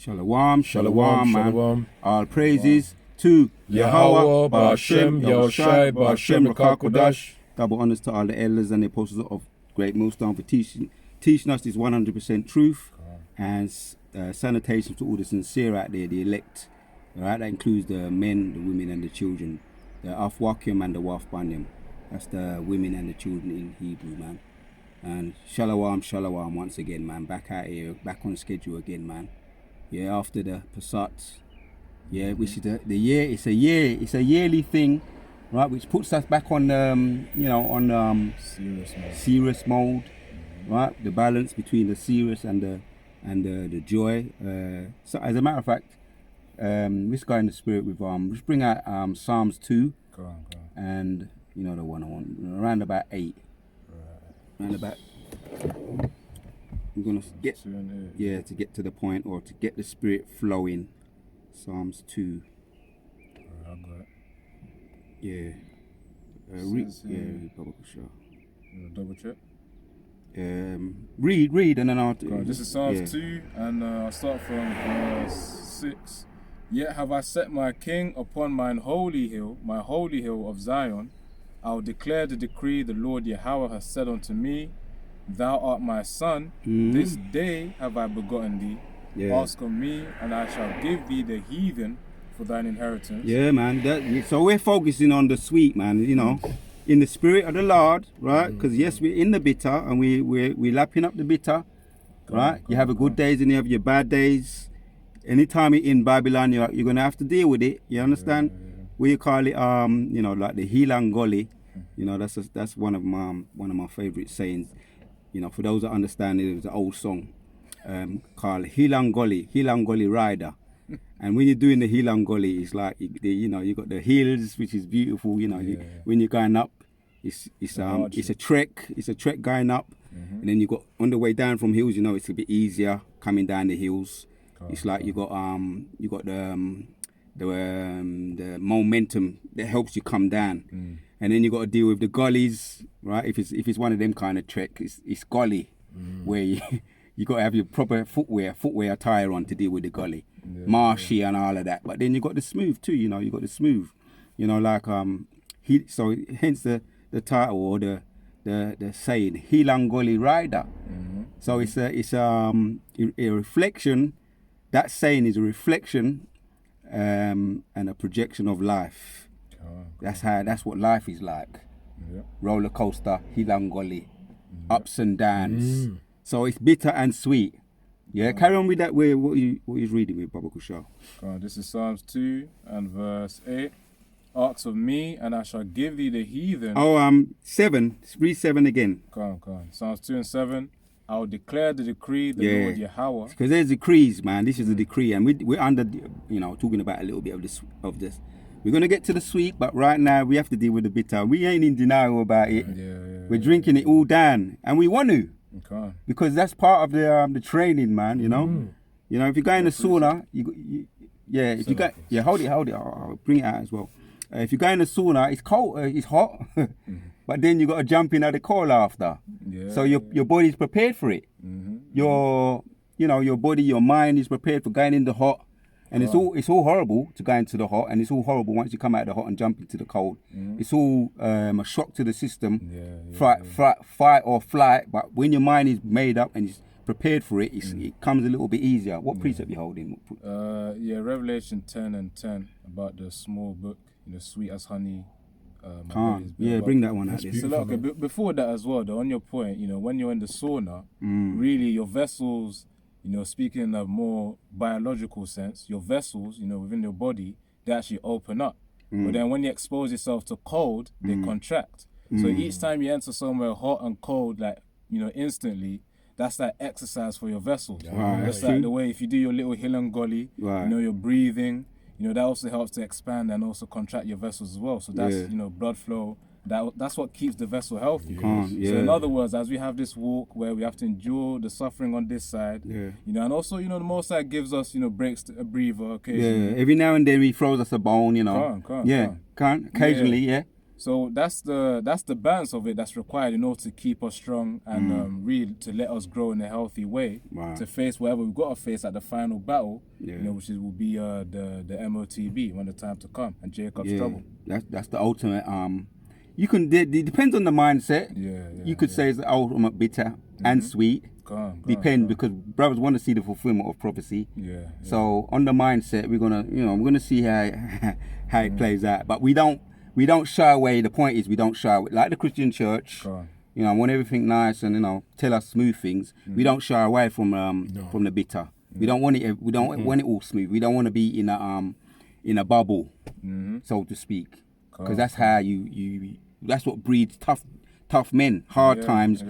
Shalom, shalom, man. Shalom. All praises to Yahweh, Ba'ashem, Yahushai, Ba'ashem, Rakakodash. Double honors to all the elders and the apostles of Great Millstone for teaching us this 100% truth, and sanitation to all the sincere out there, the elect. All right, that includes the men, the women, and the children. The Afwakim and the Wafbanim. That's the women and the children in Hebrew, man. And shalom once again, man. Back out here, back on schedule again, man. Yeah, after the Passat. Yeah, which is the year. It's a yearly thing, right? Which puts us back on, serious mode, right? The balance between the serious and the joy. So as a matter of fact, let's go in the spirit with let's bring out Psalms 2. Go on. And you know the one I want around about 8. Around about. We're gonna get to get to the point, or to get the spirit flowing. Psalms 2. I got it. Yeah. Double check. You wanna double check? Read, and then I'll. This is Psalms 2, and I'll start from verse 6. Yet have I set my king upon my holy hill of Zion. I will declare the decree the Lord Yahweh has said unto me, Thou art my son, this day have I begotten thee. Yeah. Ask of me, and I shall give thee the heathen for thine inheritance. Yeah, man. So we're focusing on the sweet, man, you know, in the spirit of the Lord, right? Because yes, we're in the bitter, and we're lapping up the bitter, right? You have a good days and you have your bad days. Anytime you're in Babylon, you're going to have to deal with it. You understand? We call it, like the Hilangoli. You know, that's one of my favorite sayings. You know, for those that understand it was an old song called Hilangoli Rider. And when you're doing the Hilangoli, it's like, you got the hills, which is beautiful. You know, when you're going up, it's a trek going up. And then you got on the way down from hills, you know, it's a bit easier coming down the hills. It's like you got the momentum that helps you come down. And then you got to deal with the gullies, right? If it's one of them kind of trek, it's gully, where you got to have your proper footwear attire on to deal with the gully, marshy and all of that. But then you got the smooth too, you know. You got the smooth, you know, like so hence the title, or the saying Hilangoli Rider. So it's a reflection. That saying is a reflection and a projection of life. That's what life is like. Roller coaster, Hilangoli, ups and downs. So it's bitter and sweet. Yeah, carry on with that. What he's reading with Baba Kushal. This is Psalms 2 and verse 8. Ask of me, and I shall give thee the heathen. 7. Read 7 again. Come on. Psalms 2 and 7. I will declare the decree, the Lord Yahweh. Because there's decrees, man. This is a decree, and we're under, talking about a little bit of this. We're going to get to the sweet, but right now we have to deal with the bitter. We ain't in denial about it. We're drinking it all down, and we want to. Okay. Because that's part of the training, man, you know. You know, if you go in the sauna, hold it, I'll bring it out as well. If you go in the sauna, it's cold, it's hot, but then you got to jump in at the cold after. So your body's prepared for it. Your body, your mind is prepared for going in the hot. And it's all horrible to go into the hot, and it's all horrible once you come out of the hot and jump into the cold. It's all a shock to the system, fight or flight. But when your mind is made up and is prepared for it, it comes a little bit easier. What precept you holding? Revelation 10 and 10 about the small book, sweet as honey. Bring that one out there. So look, before that as well, though, on your point, when you're in the sauna, really your vessels, speaking in a more biological sense, your vessels, within your body, they actually open up. But then when you expose yourself to cold, they contract. So each time you enter somewhere hot and cold, like, instantly, that's that exercise for your vessels. That's like the way, if you do your little Hilangoli, your breathing, that also helps to expand and also contract your vessels as well. So that's, blood flow. That's what keeps the vessel healthy. So in other words, as we have this walk where we have to endure the suffering on this side, and also, the Most High gives us, breaks, a breather occasionally. Every now and then he throws us a bone, Occasionally, So that's the balance of it that's required in order to keep us strong and really to let us grow in a healthy way to face whatever we've got to face at the final battle, which will be the MOTB when the time to come and Jacob's trouble. That's the ultimate. You can. It depends on the mindset. You could say it's the ultimate bitter and sweet. Because brothers want to see the fulfillment of prophecy. So on the mindset, we're gonna see how it plays out. But we don't shy away. The point is we don't shy away. Like the Christian church, want everything nice and tell us smooth things. We don't shy away from the bitter. We don't want it. We don't want it all smooth. We don't want to be in a bubble, so to speak, because that's how you. That's what breeds tough men. Hard times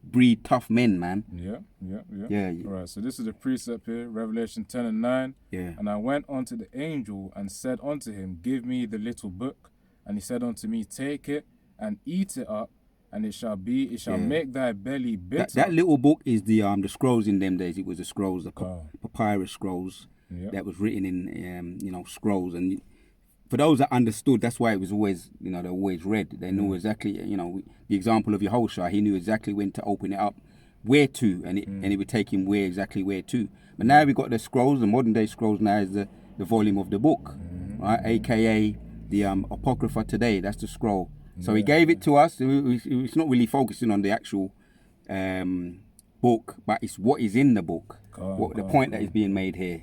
breed tough men, man. Yeah. All right, so this is the precept here, Revelation 10 and 9. And I went unto the angel and said unto him, give me the little book. And he said unto me, take it and eat it up, and it shall make thy belly bitter. That little book is the scrolls in them days. It was the scrolls, the papyrus scrolls that was written in scrolls. And for those that understood, that's why it was always, they always read. They knew exactly, the example of Yehoshua, he knew exactly when to open it up, where to, and it would take him where to. But now we've got the scrolls, the modern day scrolls now is the volume of the book, right? AKA the Apocrypha today, that's the scroll. So he gave it to us. It's not really focusing on the actual book, but it's what is in the book, the point that is being made here.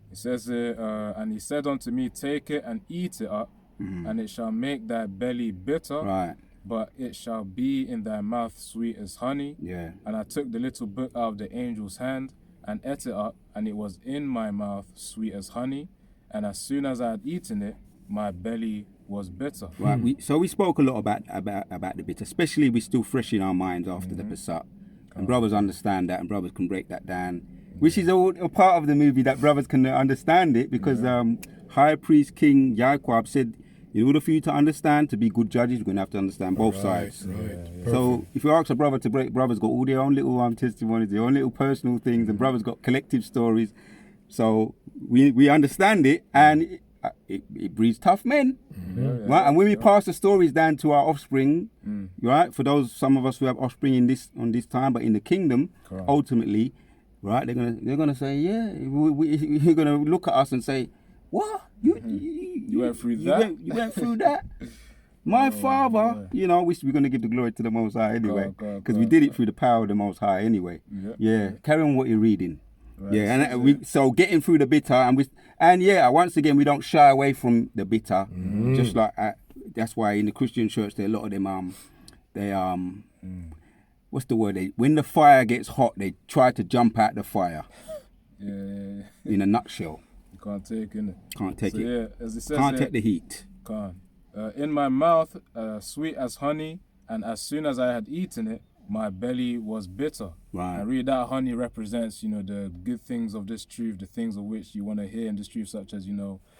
It says, and he said unto me, take it and eat it up, and it shall make thy belly bitter, but it shall be in thy mouth sweet as honey. And I took the little book out of the angel's hand and ate it up, and it was in my mouth sweet as honey. And as soon as I had eaten it, my belly was bitter. So we spoke a lot about the bitter, especially we're still fresh in our minds after the Passat. And brothers understand that, and brothers can break that down. Which is a part of the movie that brothers can understand it, because High Priest King Yaquab said, in order for you to understand, to be good judges, you're going to have to understand both sides. So if you ask a brother to break, brothers got all their own little testimonies, their own little personal things, and brothers got collective stories. So we understand it, and it breeds tough men. Right? And when we pass the stories down to our offspring, right, for some of us who have offspring on this time, but in the kingdom, ultimately, right, they're gonna say, you're gonna look at us and say, what? You went through that? You went through that? My father, we're gonna give the glory to the Most High anyway, because we did it through the power of the Most High anyway. Carry on what you're reading. So getting through the bitter, once again, we don't shy away from the bitter. Just like that's why in the Christian church, there are a lot of them. What's the word? When the fire gets hot, they try to jump out the fire. In a nutshell. You can't take it. Can't take it. Yeah, as it says, can't take the heat. Can't. In my mouth, sweet as honey, and as soon as I had eaten it, my belly was bitter. And really, that honey represents, the good things of this truth, the things of which you want to hear in this truth, such as,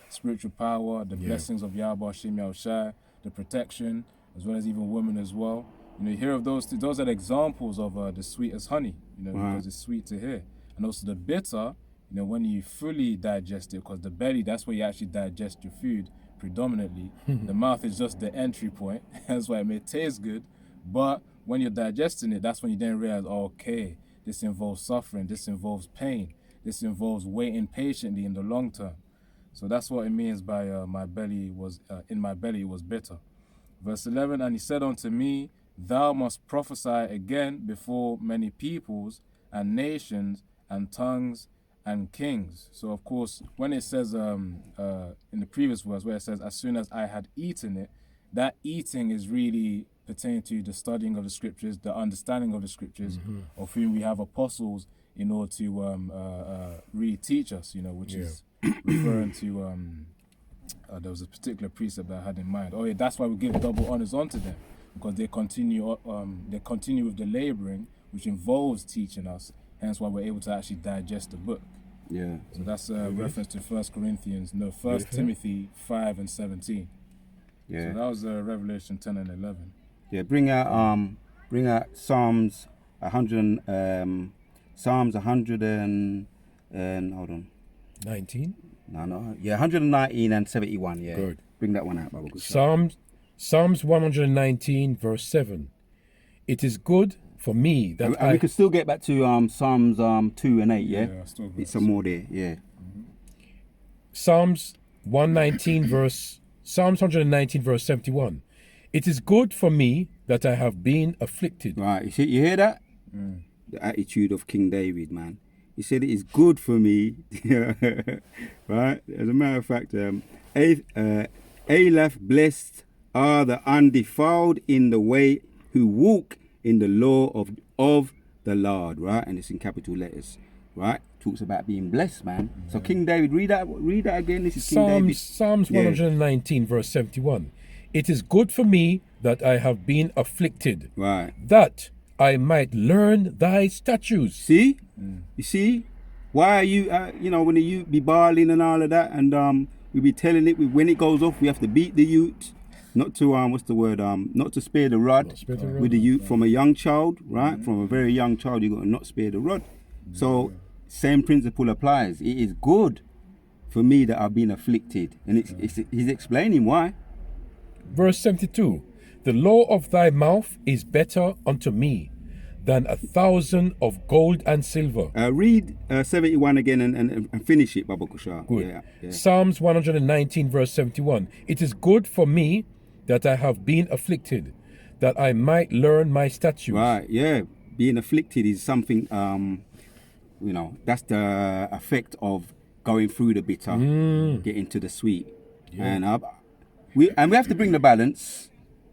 spiritual power, the blessings of Yahweh Hashem Yahushai, the protection, as well as even women as well. You hear of those are the examples of the sweet as honey, because it's sweet to hear. And also the bitter, when you fully digest it, because the belly, that's where you actually digest your food predominantly. The mouth is just the entry point. That's why it may taste good. But when you're digesting it, that's when you then realize, okay, this involves suffering, this involves pain, this involves waiting patiently in the long term. So that's what it means by in my belly it was bitter. Verse 11, and he said unto me, thou must prophesy again before many peoples and nations and tongues and kings. So of course, when it says in the previous verse where it says, as soon as I had eaten it, that eating is really pertaining to the studying of the scriptures, the understanding of the scriptures, of whom we have apostles in order to really teach us, which is referring to, there was a particular precept that I had in mind. Oh yeah, that's why we give double honors unto them, because they continue with the laboring, which involves teaching us, hence why we're able to actually digest the book. So that's a reference to 1 Timothy 5 and 17. So that was Revelation 10 and 11. Bring out Psalms 100 Psalms 100 and hold on. 19? No. 119 and 71. Yeah. Good. Bring that one out, Baba. Psalms Psalms 119, verse 7. It is good for me that And we can still get back to Psalms 2 and 8, yeah? Yeah, still It's some more there, yeah. Psalms 119, Psalms 119, verse 71. It is good for me that I have been afflicted. Right, you hear that? The attitude of King David, man. He said it is good for me, right? As a matter of fact, Aleph, blessed are the undefiled in the way who walk in the law of the Lord, right? And it's in capital letters, right? Talks about being blessed, man. So King David, read that again. This is King David. Psalms 119, verse 71. It is good for me that I have been afflicted, Right. that I might learn thy statutes. See? You see? Why are you, when you be barling and all of that, and we be telling it, when it goes off, we have to beat the youth, not to, not to spare the rod spare the rod. with the youth from a young child, right? From a very young child, you got to not spare the rod. So, same principle applies. It is good for me that I've been afflicted. And he's explaining why. Verse 72. The law of thy mouth is better unto me than 1,000 of gold and silver. Read 71 again and finish it, Baba Kushar. Good. Yeah. Psalms 119, verse 71. It is good for me that I have been afflicted, that I might learn my statutes. Right, yeah. Being afflicted is something, that's the effect of going through the bitter, getting to the sweet. Yeah. And we have to bring the balance,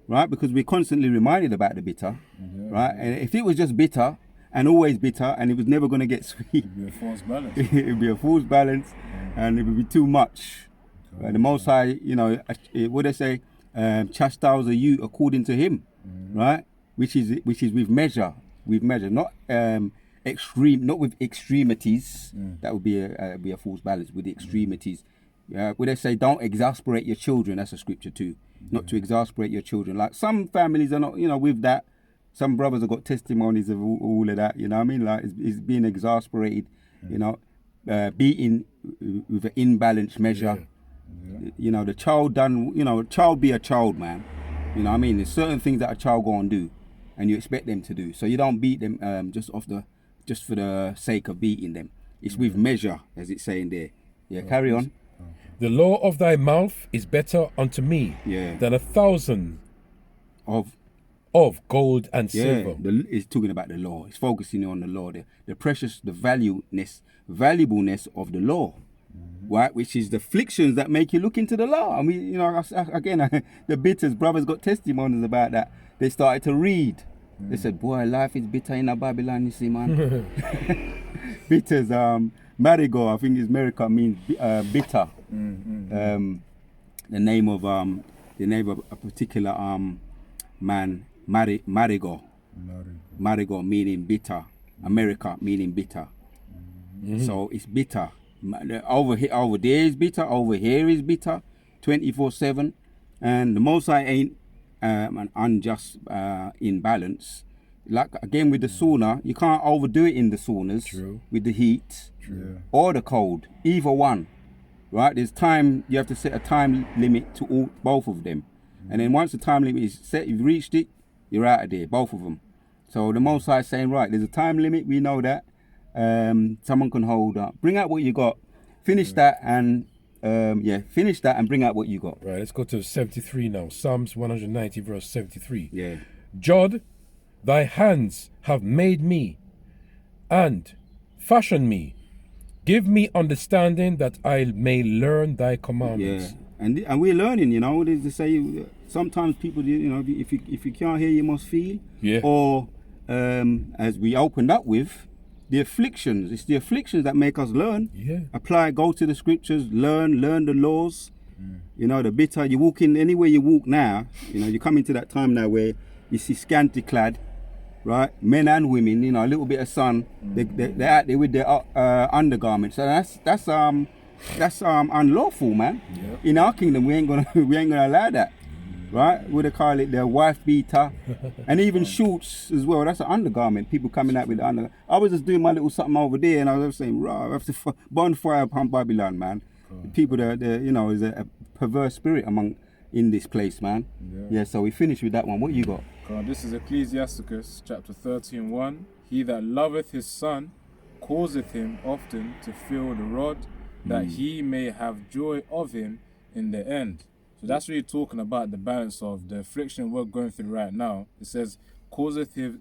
right? Because we're constantly reminded about the bitter, right? And if it was just bitter and always bitter and it was never going to get sweet, it'd be a false balance. It'd be a false balance, and it would be too much. The Most High, what they say, chastise you according to Him, right? Which is with measure, not extreme, not with extremities. That would be a false balance with the extremities. Where they say, don't exasperate your children. That's a scripture too. Not to exasperate your children. Like some families are not, with that. Some brothers have got testimonies of all of that. You know what I mean? Like it's being exasperated. Beaten with an imbalanced measure. The child child be a child, man. You know what I mean? There's certain things that a child go and do, and you expect them to do. So you don't beat them just for the sake of beating them. It's with measure, as it's saying there. Yeah, carry on. The law of thy mouth is better unto me than 1,000 of gold and silver. It's talking about the law. It's focusing on the law, the precious, the valuableness of the law, right? Which is the afflictions that make you look into the law. I mean, again, the bitters, brothers got testimonies about that. They started to read. They said, boy, life is bitter in Babylon, you see, man. Bitters, Marigo, I think his America means bitter. The name of a particular man, Marigo. Marigo meaning bitter. America meaning bitter. So it's bitter. Over there is bitter. Over here is bitter. 24/7, and the Most High ain't an unjust imbalance. Like again with the sauna, you can't overdo it in the saunas with the heat or the cold, either one, right? There's time, you have to set a time limit to both of them, and then once the time limit is set, you've reached it, you're out of there, both of them. So the Most High is saying, right, there's a time limit, we know that. Someone can hold up, bring out what you got, finish that, and finish that and bring out what you got. Right, let's go to 73 now. Psalms 190, verse 73. Yeah. Jod, thy hands have made me and fashioned me. Give me understanding that I may learn thy commandments. Yeah, and we're learning, they say sometimes people, if you can't hear, you must feel. Yeah. Or as we opened up with, the afflictions. It's the afflictions that make us learn. Yeah. Apply, go to the scriptures, learn the laws. The bitter, you walk in, anywhere you walk now, you come into that time now where you see scanty clad, right? Men and women, a little bit of sun, they're out there with their undergarments. So that's unlawful, man. Yeah. In our kingdom, we ain't gonna allow that. Right? What they call it, their wife beater, and even shorts as well. That's an undergarment. People coming out with the undergarment. I was just doing my little something over there, and I was saying, "Raw, I have to bonfire upon Babylon, man." People, there's a perverse spirit among in this place, man. Yeah, so we finished with that one. What you got? This is Ecclesiasticus chapter 13:1. He that loveth his son causeth him often to feel the rod, that he may have joy of him in the end. So that's really talking about the balance of the affliction we're going through right now. It says, causeth him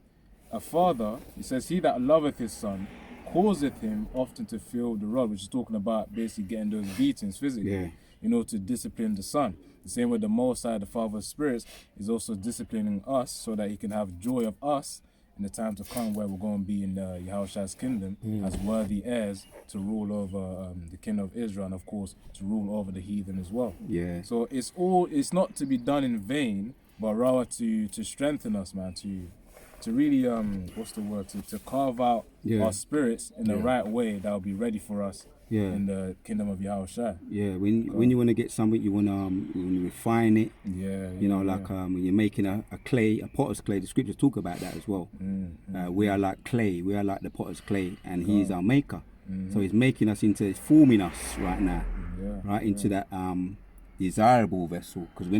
a father. It says, he that loveth his son causeth him often to feel the rod, which is talking about basically getting those beatings physically, to discipline the son. The same with the Most High, the Father of spirits, is also disciplining us so that he can have joy of us in the time to come, where we're going to be in Yahushua's kingdom as worthy heirs to rule over the kingdom of Israel, and of course to rule over the heathen as well. Yeah. So it's not to be done in vain, but rather to strengthen us, man, to really to carve out our spirits in the right way that will be ready for us in the kingdom of Yahushua. Yeah, when you want to get something, you want to refine it. When you're making a potter's clay, the scriptures talk about that as well. We are like clay, we are like the potter's clay, and he is our maker. So he's making us he's forming us right now, into that desirable vessel, because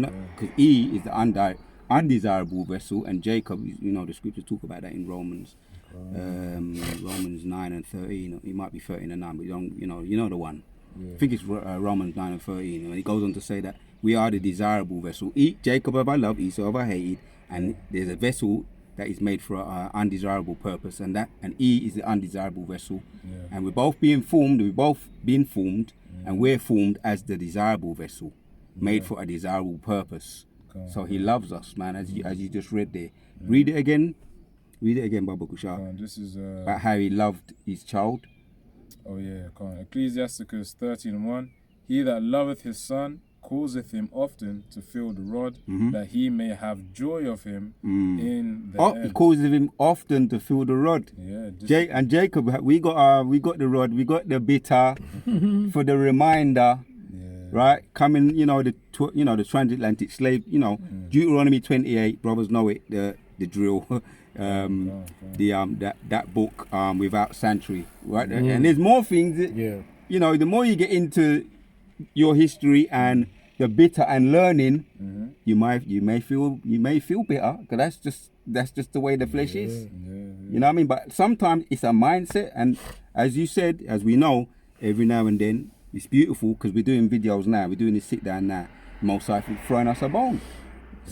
he is the undesirable vessel, and Jacob, the scriptures talk about that in Romans. Romans 9 and 13. It might be 13 and 9, but you know the one. I think it's Romans 9 and 13. And it goes on to say that we are the desirable vessel. Jacob have I loved, Esau have I hated, and there's a vessel that is made for an undesirable purpose, and he is the undesirable vessel. And we're both being formed. And we're formed as the desirable vessel, made for a desirable purpose. So he loves us, man, as you just read there. Read it again, Baba Kushar. This is about how he loved his child. Oh yeah, Ecclesiasticus 13:1. He that loveth his son causeth him often to feel the rod, that he may have joy of him in the end. He causes him often to feel the rod. Yeah. And Jacob, we got the rod, we got the bitter for the reminder. Right, coming, the transatlantic slave, Deuteronomy 28, brothers know it, the drill, that book, Without Sanctuary, right? And there's more things. The more you get into your history and the bitter and learning, you may feel bitter, because that's just the way the flesh is. You know what I mean? But sometimes it's a mindset, and as you said, as we know, every now and then. It's beautiful because we're doing videos now. We're doing this sit down now. Most likely throwing us a bone.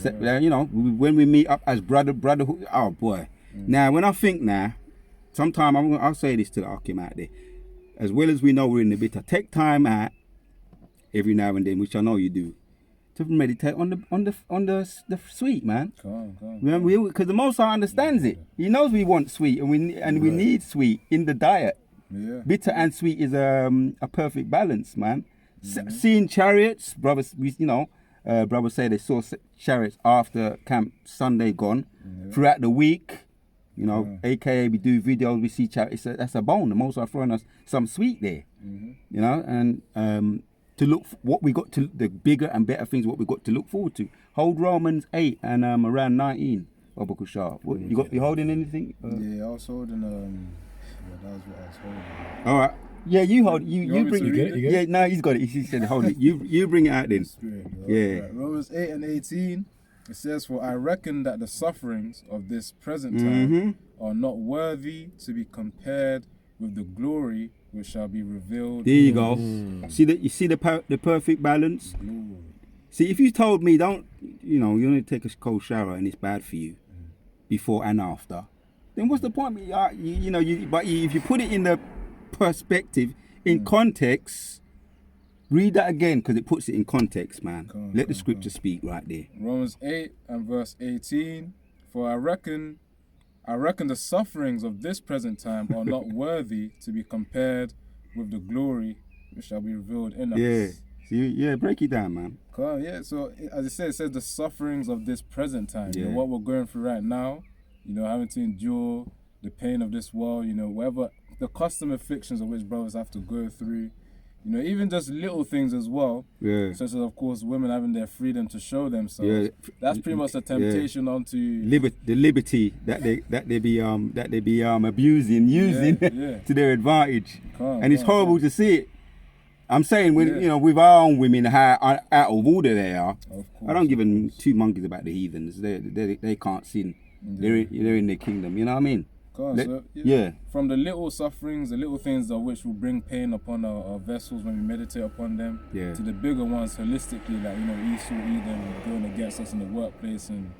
When we meet up as brotherhood. Oh boy. Now when I think sometimes I'll say this to the Akim out there. As well as we know we're in the bitter, take time out every now and then, which I know you do, to meditate on the sweet, man. Because the Most High understands it. He knows we want sweet, and we need sweet in the diet. Yeah. Bitter and sweet is a perfect balance, man. Seeing chariots, brothers, brothers say they saw chariots after camp Sunday gone. Throughout the week, AKA we do videos, we see chariots. That's a bone. The Most High throwing us some sweet there, and to look what we got to, the bigger and better things, what we got to look forward to. Hold Romans 8 and around 19. Baba Kushar. You holding anything? Yeah, I was holding that was what I was holding. All right. Yeah, you hold. You bring it. Yeah, no, he's got it. He said, hold it. You bring it out then. Yeah. Right. Romans 8 and 18. It says, "For I reckon that the sufferings of this present time are not worthy to be compared with the glory which shall be revealed." There you go. See that? You see the perfect balance. See, if you told me you only take a cold shower and it's bad for you, before and after, then what's the point? But if you put it in the perspective, in context, read that again, because it puts it in context, man. Let the scripture speak right there. Romans 8 and verse 18. For I reckon the sufferings of this present time are not worthy to be compared with the glory which shall be revealed in us. Yeah, break it down, man. So as it says the sufferings of this present time. What we're going through right now. Having to endure the pain of this world, whatever the custom afflictions of which brothers have to go through, even just little things as well. Yeah. Such as, of course, women having their freedom to show themselves. Yeah. That's pretty much a temptation onto the liberty that they be abusing, using to their advantage. And it's horrible to see it. I'm saying when Yeah. you know with our own women how out of order they are. Of I don't course, give of them course. two monkeys about the heathens. They can't sin. They're in their kingdom. You know what I mean? So, Yeah. From the little sufferings, the little things of which will bring pain upon our vessels when we meditate upon them, Yeah. to the bigger ones holistically, like Esau, Edom, going against us in the workplace, and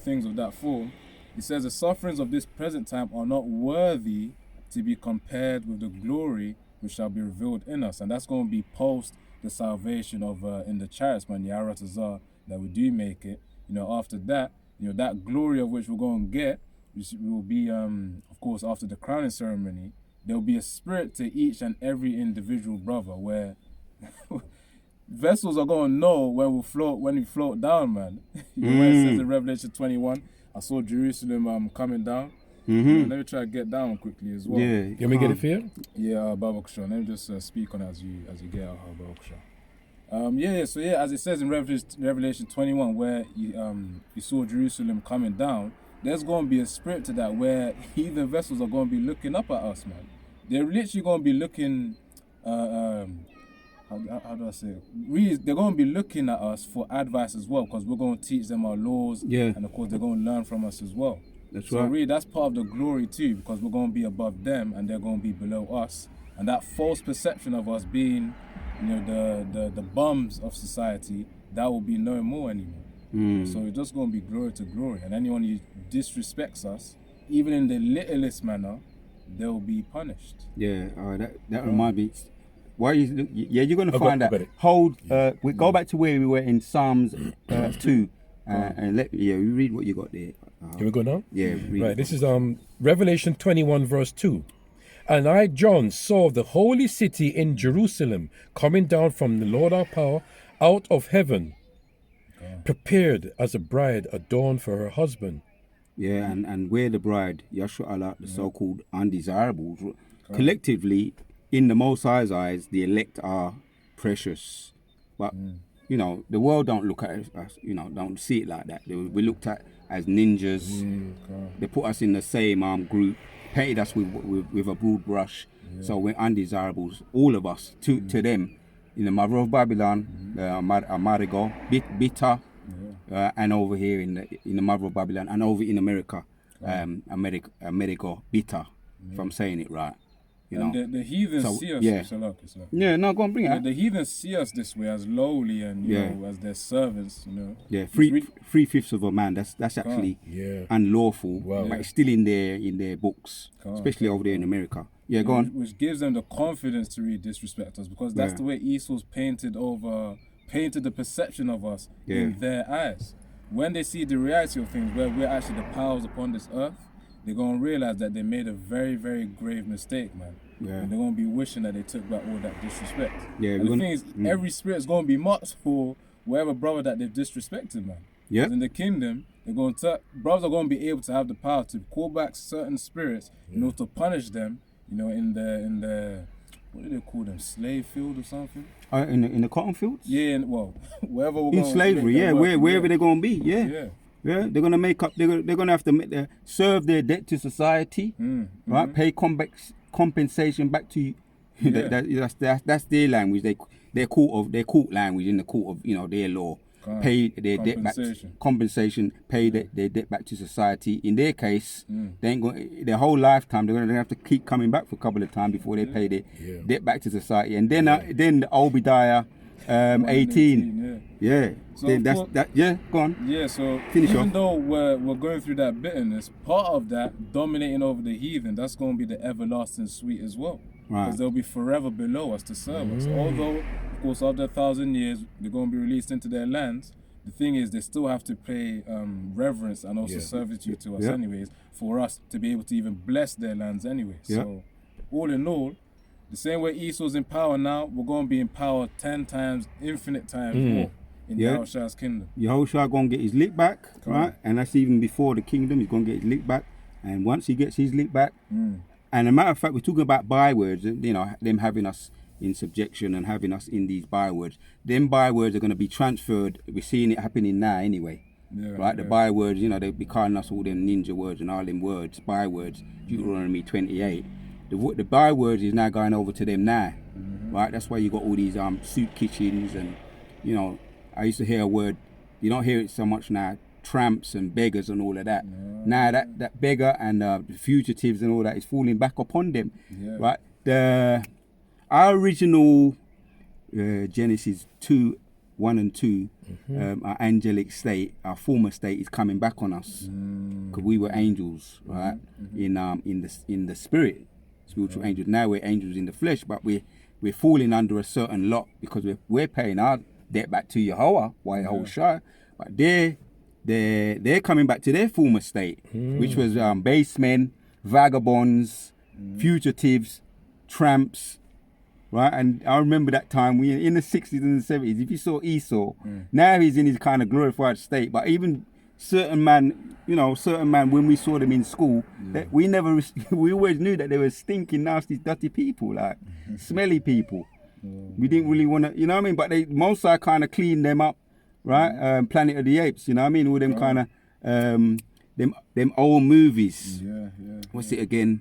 things of that form. He says the sufferings of this present time are not worthy to be compared with the glory which shall be revealed in us, and that's going to be post the salvation of in the chariots, man, the Aratazar, that we do make it. After that, that glory of which we're going to get, which will be, of course, after the crowning ceremony, there'll be a spirit to each and every individual brother where vessels are going to know when we float down, man. Where it says in Revelation 21, I saw Jerusalem coming down. Let me try to get down quickly as well. Yeah. Can we get it for you? Yeah, Baba Kusha. Let me just speak on it as you get out, Baba Kusha. So as it says in Revelation 21, where you saw Jerusalem coming down, there's going to be a spirit to that where heathen vessels are going to be looking up at us, man. They're literally going to be looking, how do I say it? Really, they're going to be looking at us for advice as well, because we're going to teach them our laws, and of course they're going to learn from us as well. That's So right. really, that's part of the glory too, because we're going to be above them and they're going to be below us. And that false perception of us being, the bums of society, that will be no more anymore. So it's just going to be glory to glory. And anyone who disrespects us, even in the littlest manner, they'll be punished. Yeah. That reminds me. Why you're going to find got that. it. We go back to where we were in Psalms 2, and we read what you got there. Can we go now? Yeah. Read Right, it. this is Revelation 21 verse 2. And I, John, saw the holy city in Jerusalem coming down from the Lord our power out of heaven, prepared as a bride adorned for her husband. Yeah, and we're the bride, Yahshua Allah, the so-called undesirables. Collectively, in the Most High's eyes, the elect are precious. But, the world don't look at us, don't see it like that. We looked at as ninjas. They put us in the same group, painted us with a broad brush. So we're undesirables, all of us, to them. In the mother of Babylon, Amerigo, bitter, and over here in the mother of Babylon, and over in America, Amerigo, bitter, if I'm saying it right. And the heathens see us. Yeah, no, go on, bring it out. The heathens see us this way as lowly and as their servants. Yeah, 3/5 of a man. That's actually unlawful. Wow. But it's still in their books, especially over there in America. Yeah, go on. Which gives them the confidence to really disrespect us, because that's the way Esau's painted the perception of us in their eyes. When they see the reality of things, where we're actually the powers upon this earth, they're going to realize that they made a very, very grave mistake, man. Yeah. And they're going to be wishing that they took back all that disrespect. Yeah, and the thing is, every spirit's going to be marked for whatever brother that they've disrespected, man. Yeah. In the kingdom, brothers are going to be able to have the power to call back certain spirits, to punish them, in the what do they call them, slave field or something? In the cotton fields? Yeah, wherever we're In going. slavery, wherever they're going to be, Yeah, they're gonna make up. They're gonna have to serve their debt to society, right? Pay compensation back to you. That's their language. Their court language in the court of their law. Pay their debt back. Compensation. Pay their debt back to society. In their case, they ain't going their whole lifetime. They're gonna have to keep coming back for a couple of times before they pay their debt back to society. And then the Obadiah 18. Yeah. So then that's that. Yeah, go on. Yeah, so Finish even off. though we're going through that bitterness, part of that dominating over the heathen, that's going to be the everlasting sweet as well. Right. Because they'll be forever below us to serve us. Although, of course, after 1,000 years, they're going to be released into their lands. The thing is, they still have to pay reverence and also servitude to us anyways, for us to be able to even bless their lands anyway. So, all in all, the same way Esau's in power now, we're going to be in power 10 times, infinite times more in Yahushua's kingdom. Yahushua going to get his lick back, right? And that's even before the kingdom. He's going to get his lick back. And once he gets his lick back, and as a matter of fact, we're talking about bywords, them having us in subjection and having us in these bywords. Them bywords are going to be transferred. We're seeing it happening now anyway. Right? The bywords, they'll be calling us all them ninja words and all them words, bywords, Deuteronomy 28. The bywords is now going over to them now, right? That's why you got all these soup kitchens, and you know, I used to hear a word. You don't hear it so much now. Tramps and beggars and all of that. Now that beggar and the fugitives and all that is falling back upon them, right? Our original Genesis 2:1 and 2, our angelic state, our former state is coming back on us because we were angels, right? In the spirit, spiritual angels. Now we're angels in the flesh, but we're falling under a certain lot because we're paying our debt back to Yahweh, Yahushua, but they're coming back to their former state, which was basemen, vagabonds, fugitives, tramps, right? And I remember that time we in the 60s and the 70s. If you saw Esau, now he's in his kind of glorified state. But even certain man, when we saw them in school, that we always knew that they were stinking, nasty, dirty people, like smelly people. We didn't really want to, you know what I mean? But most I kind of cleaned them up. Right, Planet of the Apes, you know what I mean? All them kind of, them old movies. What's it again?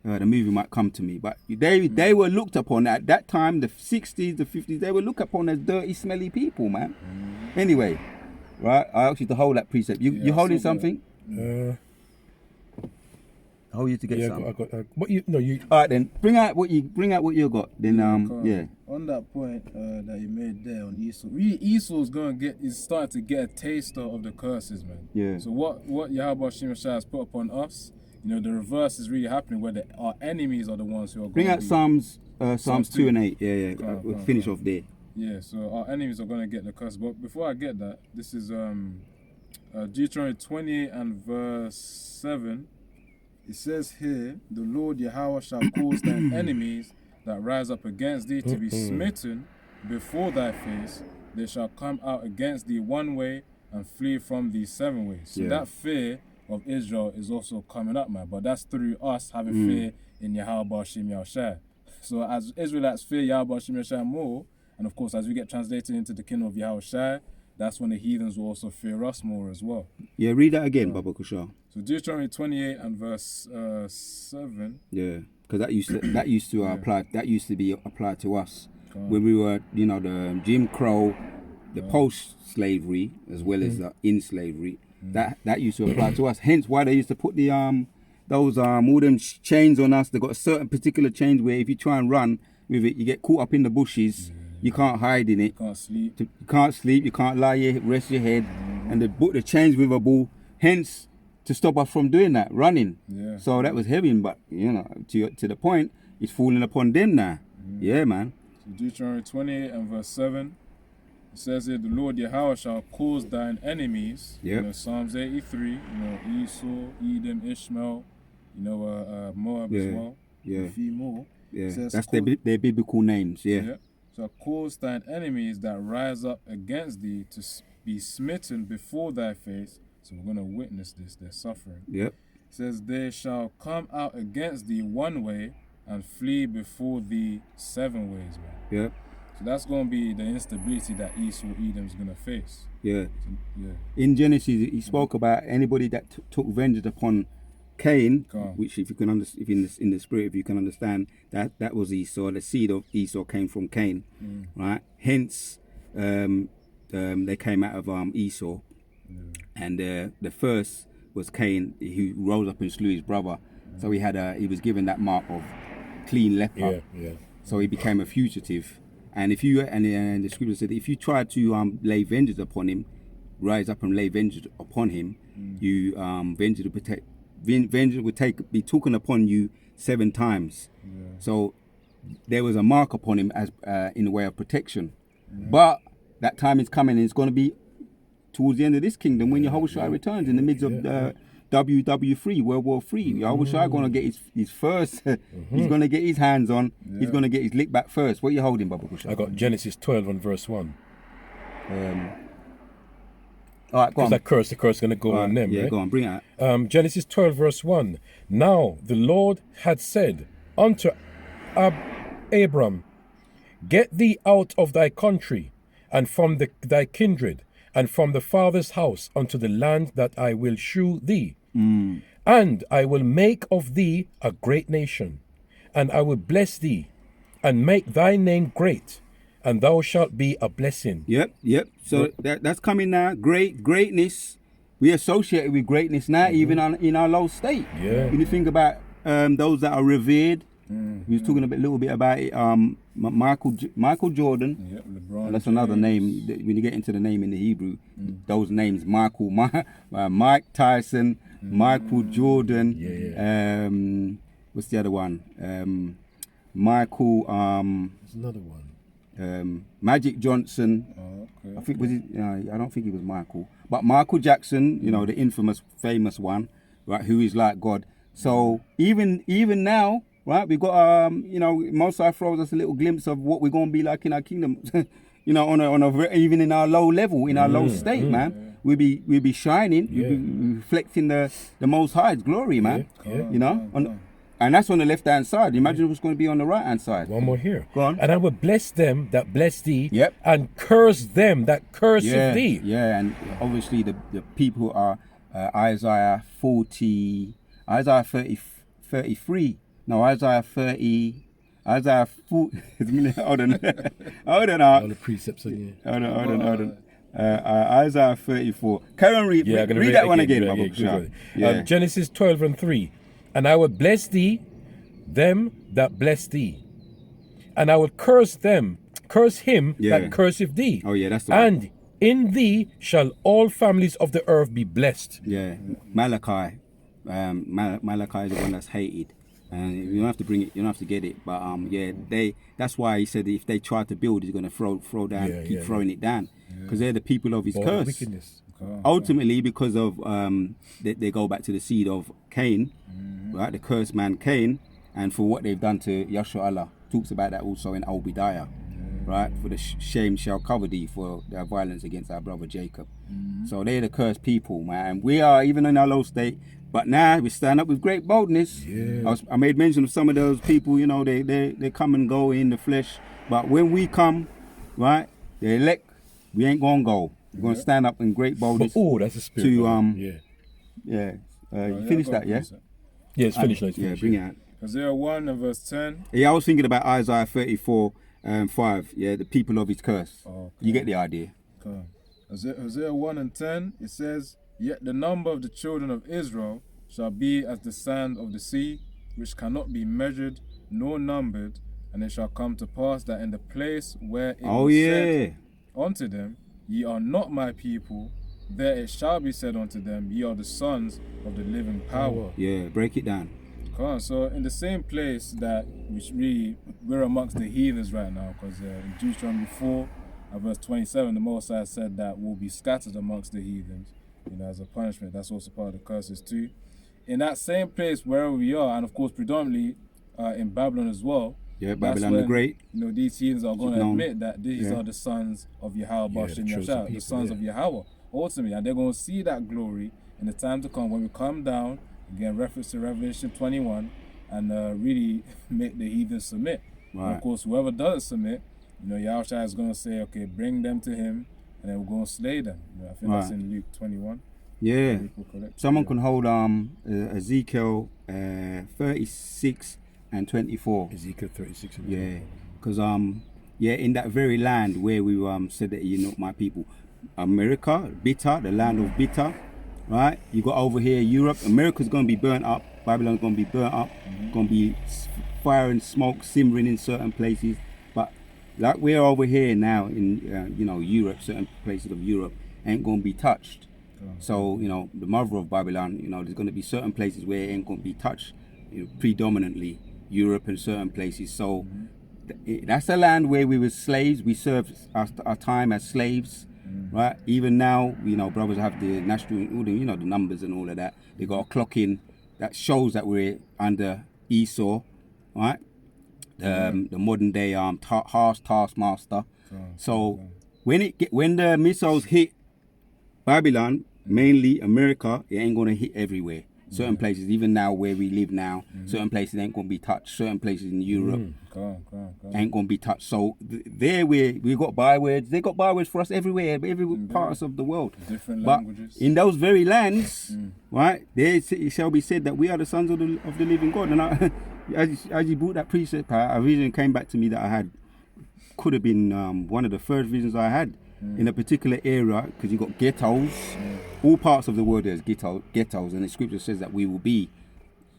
The movie might come to me, but they were looked upon at that time, the 60s, the 50s. They were looked upon as dirty, smelly people, man. Anyway, right? I asked you to hold that precept. You holding something? I hold you to get something. I got. What you? No, you. All right, then bring out what you got. Then On that point that you made there on Esau, really Esau's is starting to get a taster of the curses, man. Yeah. So what Yahweh Shemashah has put upon us, the reverse is really happening, where our enemies are the ones who are. Bring out Psalms 2 and 8. Yeah. We'll finish off there. Yeah. So our enemies are going to get the curse. But before I get that, this is Deuteronomy 28 and verse 7. It says here, the Lord Yahweh shall cause thine enemies that rise up against thee to be smitten before thy face. They shall come out against thee one way and flee from thee 7 ways. So that fear of Israel is also coming up, man. But that's through us having fear in Yahweh Shem Yahushua. So as Israelites fear Yahweh Shem Yahushua more, and of course as we get translated into the kingdom of Yahushua, that's when the heathens will also fear us more as well. Yeah, read that again, Baba Kushal. So Deuteronomy 28 and verse 7. Yeah, because that used to apply. That used to be applied to us when we were, the Jim Crow, the post-slavery as well as in slavery. That used to apply to us. Hence why they used to put the those all them chains on us. They got a certain particular chains where if you try and run with it, you get caught up in the bushes. You can't hide in it. You can't sleep. You can't rest your head. And they put the chains with a ball. Hence, to stop us from doing that, running. Yeah. So that was heavy, but to the point, it's falling upon them now. Yeah, man. So Deuteronomy 28 and verse 7. It says here, the Lord Yahweh shall cause thine enemies. Psalms 83. Esau, Edom, Ishmael. Moab as well. Yeah. A few more. Yeah. That's their biblical names. Yeah. So cause thine enemies that rise up against thee to be smitten before thy face. So we're going to witness this, their suffering. Yep. It says, they shall come out against thee one way and flee before thee 7 ways, man. Yep. So that's going to be the instability that Esau, Edom's going to face. Yeah. In Genesis, he spoke about anybody that took vengeance upon Cain, which if you can understand, in the spirit, if you can understand, that was Esau. The seed of Esau came from Cain, right? Hence, they came out of Esau, and the first was Cain, who rose up and slew his brother. So he was given that mark of clean leper. So he became a fugitive. And if you and the scripture said, if you try to lay vengeance upon him, rise up and lay vengeance upon him, you vengeance would be taken upon you 7 times. So there was a mark upon him as in the way of protection. But that time is coming, and it's going to be towards the end of this kingdom when Yahushua returns in the midst of WW3, World War III. Yahushua going to get his first. He's going to get his hands on. He's going to get his lick back first. What are you holding, Baba Kushal? I got Genesis 12 and verse 1. All right, go on. The curse is going to go on them, right? Go on, bring it out. Genesis 12 verse 1. Now the Lord had said unto Abram, get thee out of thy country, and from thy kindred, and from the father's house, unto the land that I will shew thee. And I will make of thee a great nation, and I will bless thee, and make thy name great, and thou shalt be a blessing. Yep. So that's coming now. Greatness. We associate it with greatness now, even in our low state. Yeah. When you think about those that are revered, we was talking a little bit about it. Michael Jordan. Yep, LeBron. That's another name. When you get into the name in the Hebrew, those names: Mike Tyson, Michael Jordan. What's the other one? Michael. There's another one. Magic Johnson. Okay. I think was it. I don't think it was Michael, but Michael Jackson. You know, the infamous, famous one, right? Who is like God. So even now, right? We got Most High throws us a little glimpse of what we're gonna be like in our kingdom. You know, even in our low level, in our low state, man. We'll be shining. We'll be reflecting the Most High's glory, man. You know. And that's on the left-hand side. Imagine what's going to be on the right-hand side. One more here. Go on. And I will bless them that bless thee, Yep. and curse them that curse thee. Yeah, and obviously the people are Isaiah 30, 33. No, Isaiah 40. Hold on. All the precepts on you. Hold on. Isaiah 34. Karen, read that one again, my book. Genesis 12:3. And I will bless thee, them that bless thee. And I will curse him that curseth thee. Oh, yeah, that's the one. And in thee shall all families of the earth be blessed. Yeah, Malachi. Malachi is the one that's hated. And you don't have to bring it, you don't have to get it. But that's why he said if they try to build, he's going to throw down, keep throwing it down. Because they're the people of his curse. Wickedness. Ultimately, because of they go back to the seed of Cain, right? The cursed man Cain, and for what they've done to Yashua Allah. Talks about that also in Obadiah, right? For the shame shall cover thee for their violence against our brother Jacob. So they're the cursed people, man. We are even in our low state, but now we stand up with great boldness. I made mention of some of those people. You know, they come and go in the flesh, but when we come, right, the elect, we ain't gonna go. We're going to stand up in great boldness. Oh, that's a spirit. You finished that, yeah? Yeah, it's finished. Bring it out. Isaiah 1 and verse 10. Yeah, I was thinking about Isaiah 34 5. Yeah, the people of his curse. Okay. You get the idea. Okay. Isaiah 1 and 10, it says, Yet the number of the children of Israel shall be as the sand of the sea, which cannot be measured nor numbered, and it shall come to pass that in the place where it was said unto them, Ye are not my people, there it shall be said unto them, Ye are the sons of the living power. Yeah, break it down. So in the same place that we're amongst the heathens right now, because in Deuteronomy 4 verse 27, the Most High said that we'll be scattered amongst the heathens, as a punishment. That's also part of the curses too. In that same place wherever we are, and of course predominantly in Babylon as well. Yeah, Babylon the Great. These heathens are going to admit that these are the sons of Yahweh, the sons of Yahweh, ultimately, and they're going to see that glory in the time to come when we come down. Again, reference to Revelation 21, and really make the heathens submit. Right. And of course, whoever doesn't submit, Yahweh is going to say, okay, bring them to him, and then we're going to slay them. I think that's in Luke 21. Yeah. Someone can hold Ezekiel 36 and 24. Ezekiel 36 and 24. Yeah, because in that very land where we said that you're not my people, America, bitter, the land of bitter, right? You got over here Europe. America's going to be burnt up. Babylon's going to be burnt up. Going to be fire and smoke simmering in certain places. But like we're over here now in Europe, certain places of Europe ain't going to be touched. So the mother of Babylon, there's going to be certain places where it ain't going to be touched, predominantly Europe and certain places. So that's a land where we were slaves. We served our time as slaves, right? Even now, brothers have the national, the numbers and all of that. They got a clock in that shows that we're under Esau, right? The modern day harsh taskmaster. So when the missiles hit Babylon, mainly America, it ain't gonna hit everywhere. Certain places, even now where we live now, certain places ain't gonna be touched. Certain places in Europe ain't gonna be touched. So there we got bywords. They got bywords for us everywhere, every parts of the world. Different languages. But in those very lands, right, there it shall be said that we are the sons of the living God. And as you brought that precept out, a vision came back to me that I had. Could have been one of the first visions I had in a particular area, because you got ghettos. All parts of the world there's ghettos, and the scripture says that we will be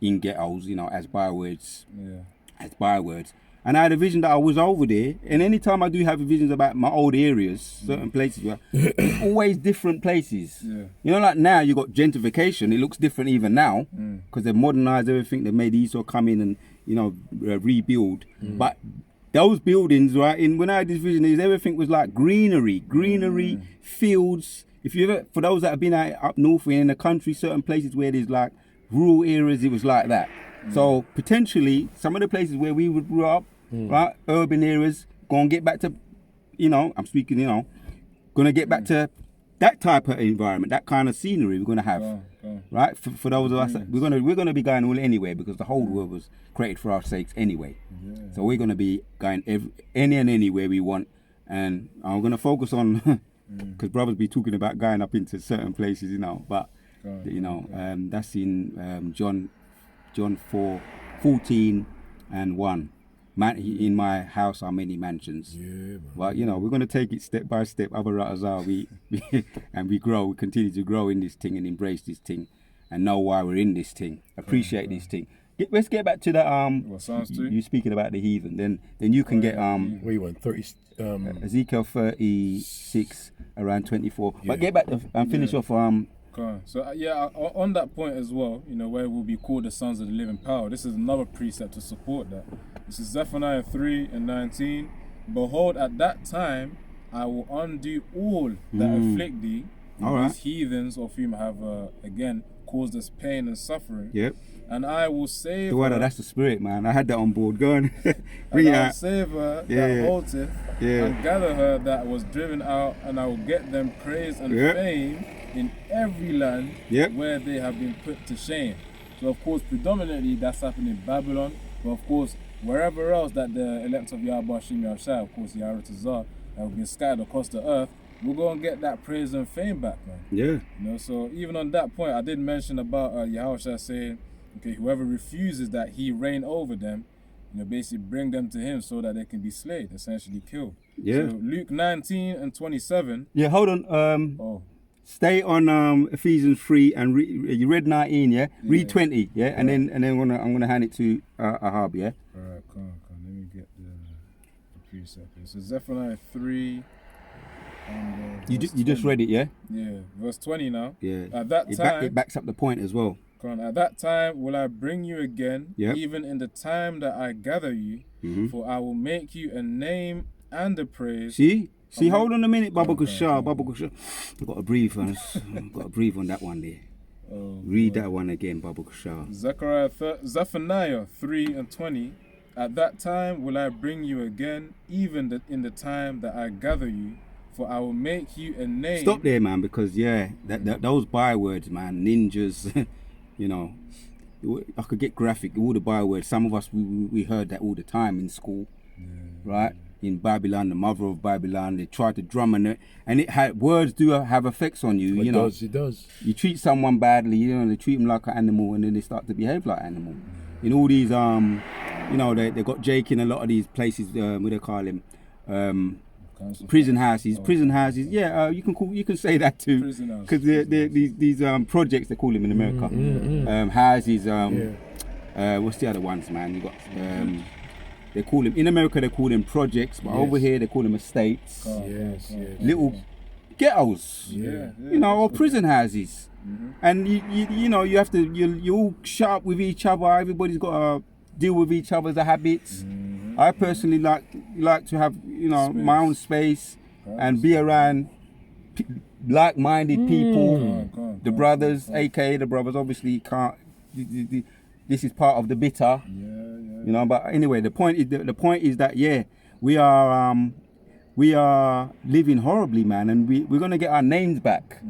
in ghettos, as bywords. Yeah. As bywords. And I had a vision that I was over there, and anytime I do have visions about my old areas, certain places, it's always different places. Yeah. Like now you got gentrification. It looks different even now because they've modernized everything. They've made Esau come in and rebuild. But those buildings, right? When I had this vision, everything was like greenery, fields. If you ever, for those that have been up north in the country, certain places where there's like rural areas, it was like that. So potentially, some of the places where we would grow up, right, urban areas, gonna get back to, I'm speaking, gonna get back to that type of environment, that kind of scenery we're gonna have, right? For those of us, we're gonna be going all anywhere because the whole world was created for our sakes anyway. So we're gonna be going any and anywhere we want, and I'm gonna focus on because brothers be talking about going up into certain places, but that's in John 4:14-1. In my house are many mansions. Yeah, But we're gonna take it step by step. Other rutters are we and we grow. We continue to grow in this thing and embrace this thing, and know why we're in this thing. Appreciate this thing. Let's get back to the Psalms 2? You speaking about the heathen. Then you can get Where you went? 30. Ezekiel 36 around 24. But get back and finish off So on that point as well, where we'll be called the sons of the living power, this is another precept to support that. This is Zephaniah 3:19. Behold, at that time I will undo all that afflict thee, these heathens of whom have again caused us pain and suffering. Yep. And I will save her. That's the spirit, man. I had that on board. Go on. Bring it out. I will save her that halteth, and gather her that was driven out, and I will get them praise and fame in every land where they have been put to shame. So of course, predominantly that's happening in Babylon, but of course, wherever else that the elect of Yahweh Shem Yahushua, of course, Yaharatazar, have been scattered across the earth, we're going to get that praise and fame back, man. Yeah. So even on that point, I did mention about Yahushua saying, okay, whoever refuses that he reign over them, basically bring them to him so that they can be slayed, essentially killed. Yeah. So Luke 19:27. Yeah, hold on. Stay on Ephesians 3 and you read 19, yeah? Read 20, yeah? And then I'm gonna hand it to Ahab, yeah? Alright, come on. Let me get the precept here. So Zephaniah 3 and you just read it, yeah? Yeah, verse 20 now. Yeah. At that time, it backs up the point as well. At that time will I bring you again, Yep. even in the time that I gather you, for I will make you a name and a praise. See, hold on a minute, Baba Kushah. I've got to breathe on that one there. Read that one again, Baba Kushah. Zephaniah 3:20. At that time will I bring you again, even in the time that I gather you, for I will make you a name. Stop there, man, because those bywords, man, ninjas, I could get graphic. All the bywords. Some of us we heard that all the time in school, right? In Babylon, the mother of Babylon, they try to drum on it, and words do have effects on you. It does. You treat someone badly, they treat them like an animal, and then they start to behave like an animal. In all these, they got Jake in a lot of these places. What do they call him? Prison houses. Yeah, you can say that too, because these projects, they call them in America. Houses. What's the other ones, man? You got they call them in America. They call them projects, but over here they call them estates. Little ghettos. Or prison houses. And you have to you all sharp with each other. Everybody's got to deal with each other's habits. I personally like to have my own space and be around like-minded people. The brothers, aka the brothers, obviously can't. This is part of the bitter. But anyway, the point is that we are living horribly, man, and we're gonna get our names back,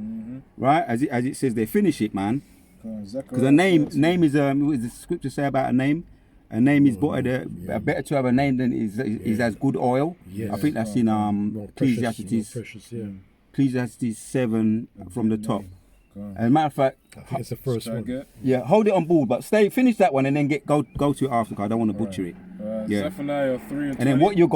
right? As it says, they finish it, man. Because a name is what does the scripture say about a name? A name is better to have a name than is as good oil. Yes. I think that's in Ecclesiastes. Ecclesiastes 7 from the top. As a matter of fact, I think it's the first one. Get? yeah, hold it on board, but finish that one and then go to it after. 'Cause I don't want to butcher it. Yeah. Zephaniah 3 and 20. And then what you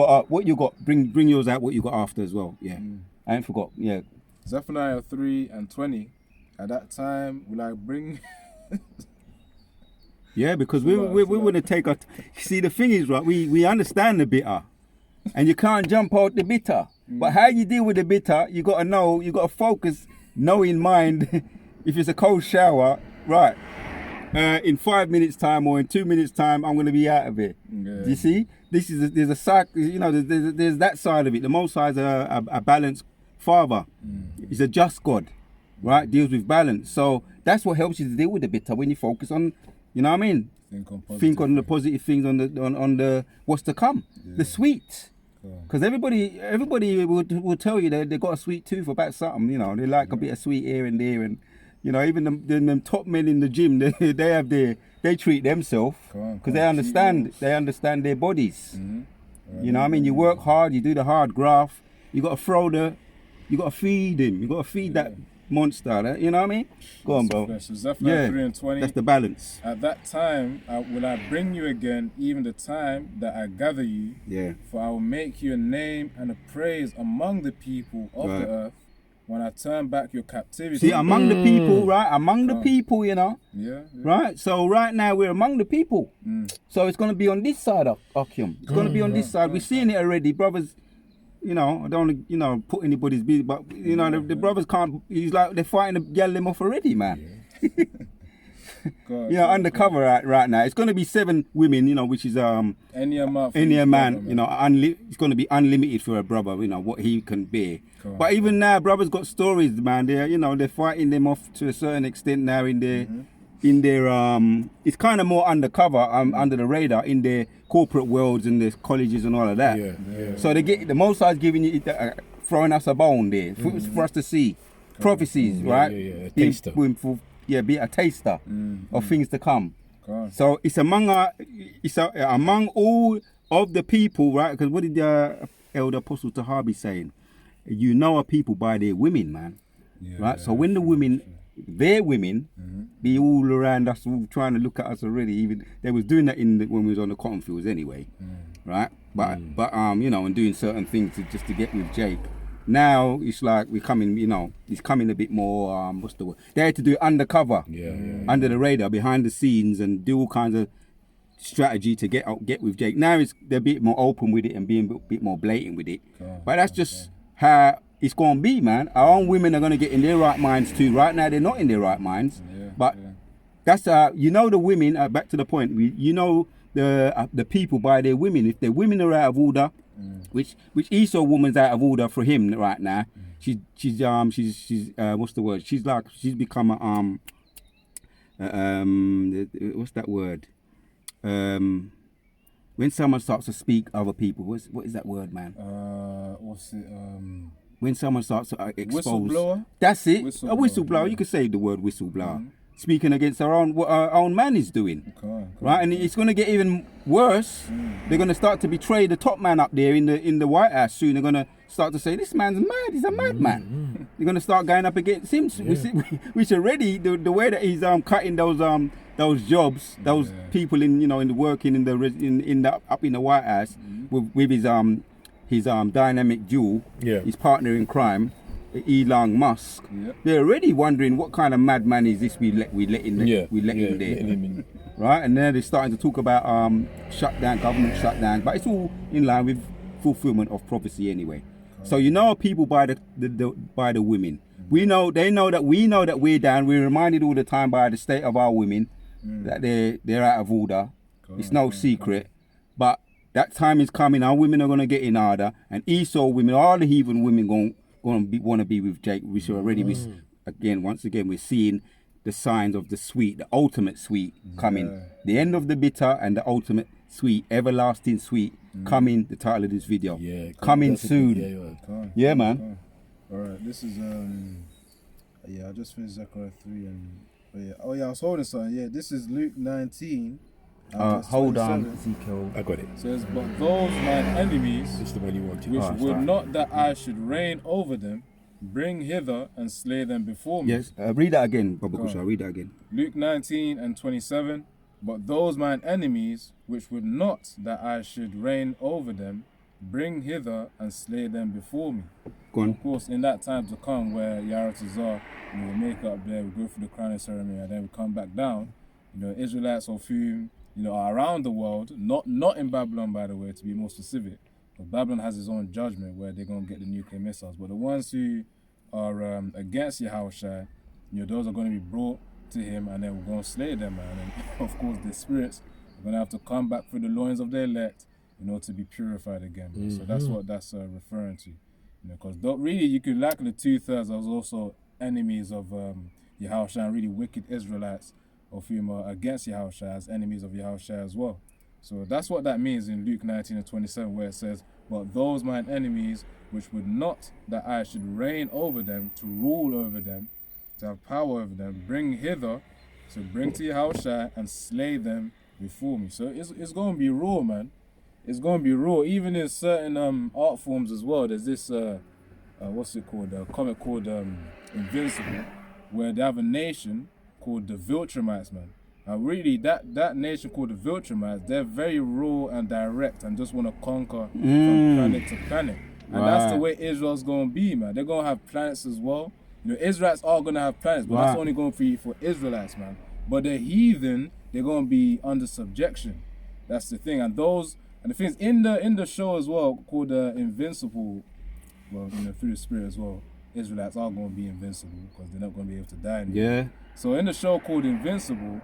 got? Bring yours out. What you got after as well. Yeah, I ain't forgot. Yeah, Zephaniah 3 and 20. At that time, will I bring... yeah, because we want to take our. See, the thing is, right? We understand the bitter, and you can't jump out the bitter. But how you deal with the bitter, you got to know. You got to focus, know in mind. If it's a cold shower, right? In 5 minutes time or in 2 minutes time, I'm going to be out of it. Yeah. Do you see? There's a cycle. You know, there's that side of it. The Most High is a balanced Father. He's a just God, right? Deals with balance. So that's what helps you to deal with the bitter when you focus on, you know what I mean? Think on the positive things, on the what's to come, the sweet. Because everybody will tell you that they got a sweet tooth about something. You know, they like a bit of sweet here and there, and you know, even them top men in the gym, they treat themselves because they understand their bodies. You know what I mean? You work hard, you do the hard graft. You got to you got to feed him. You got to feed that monster. You know what I mean? Go on, bro. So Zephaniah 3 and 20. That's the balance. At that time, will I bring you again, even the time that I gather you. Yeah. For I will make you a name and a praise among the people of the earth. When I turn back your captivity. See, among the people, right? Among the people, you know. Yeah. Right? So right now we're among the people. So it's going to be on this side of Akim. It's going to be on this side. We're seeing it already, brothers. You know, I don't want to, you know, put anybody's business, but, you know, the brothers can't, he's like, they're fighting to get them off already, man. Undercover right now. It's going to be 7 women, you know, which is, any amount, you know, it's going to be unlimited for a brother, you know, what he can bear. But even now, brothers got stories, man. They're, you know, they're fighting them off to a certain extent now in their, it's kind of more undercover, under the radar in their corporate worlds and the colleges and all of that. So they get, the Most High is giving you, throwing us a bone there for us to see. Prophecies, right? A taster. Be a taster of things to come. So it's among all of the people, right? Because what did the Elder Apostle Tahar be saying? You know a people by their women, man. Right? So when the women, their women, be all around us, all trying to look at us already. Even they was doing that when we was on the cotton fields anyway, right? But you know, and doing certain things just to get with Jake. Now it's like we're coming, you know, it's coming a bit more. What's the word? They had to do it undercover, under the radar, behind the scenes, and do all kinds of strategy to get with Jake. Now they're a bit more open with it and being a bit more blatant with it. But that's just how it's going to be, man. Our own women are going to get in their right minds too. Right now they're not in their right minds, but that's you know, the women. Back to the point. You know the people by their women. If their women are out of order, which Esau woman's out of order for him right now. She's what's the word? She's become a what's that word? When someone starts to speak other people, what is that word, man? What's it? When someone starts to expose. Whistleblower? That's it. Whistleblower, A whistleblower. You could say the word whistleblower. Speaking against what our own man is doing. Right? And it's going to get even worse. They're going to start to betray the top man up there in the White House soon. They're going to start to say, this man's mad. He's a madman. They're going to start going up against him. Which already, the way that he's cutting those jobs, those people in the working up in the White House with his dynamic duo, his partner in crime, Elon Musk. They're already wondering what kind of madman is this we let in there, right? And then they're starting to talk about government shutdown, but it's all in line with fulfillment of prophecy anyway. So you know people by the women. They know that we're down. We're reminded all the time by the state of our women that they're out of order. It's no secret, but that time is coming. Our women are going to get in order, and Esau women, all the heathen women, going to want to be with Jake. We should already once again we're seeing the signs of the sweet, the ultimate sweet coming. The end of the bitter and the ultimate sweet, everlasting sweet coming. The title of this video. Coming soon. Yeah, man. All right, this is I just finished Zechariah 3 and I was holding something. Yeah, this is Luke 19. Hold on, Ezekiel. I got it. It says, but those mine enemies, This is the one you wanted. which would not that I should reign over them, bring hither and slay them before me. Yes, read that again, Baba Go on. Kusha, read that again. Luke 19:27. But those mine enemies, which would not that I should reign over them, bring hither and slay them before me. Go on. Of course, in that time to come, where Yaratazar, will make up there, we go through the crowning ceremony, and then we come back down. Israelites of whom are around the world, not in Babylon, by the way, to be more specific. Because Babylon has its own judgment where they're gonna get the nuclear missiles. But the ones who are against Yahushua, those are going to be brought to him, and then we're going to slay them, man. And of course, the spirits are going to have to come back through the loins of their elect, to be purified again. Mm-hmm. So that's what that's referring to. Because really, you could liken the 2/3 as also enemies of Yahushua, and really wicked Israelites of whom are against Yahushua as enemies of Yahushua as well. So that's what that means in Luke 19:27, where it says, but those mine enemies, which would not that I should reign over them, to rule over them, to have power over them, bring hither, to bring to Yahushua and slay them before me. So it's going to be raw, man. It's going to be raw. Even in certain art forms as well. There's this, what's it called? A comic called Invincible, where they have a nation called the Viltrumites, man. And really, that nation called the Viltrumites, they're very raw and direct and just want to conquer from planet to planet. And that's the way Israel's going to be, man. They're going to have planets as well. Israelites are going to have planets, but that's only going to be for Israelites, man. But the heathen, they're going to be under subjection. That's the thing. And the things in the show as well, called Invincible, well, through the Spirit as well, Israelites are going to be invincible because they're not going to be able to die anymore. Yeah. So in the show called Invincible,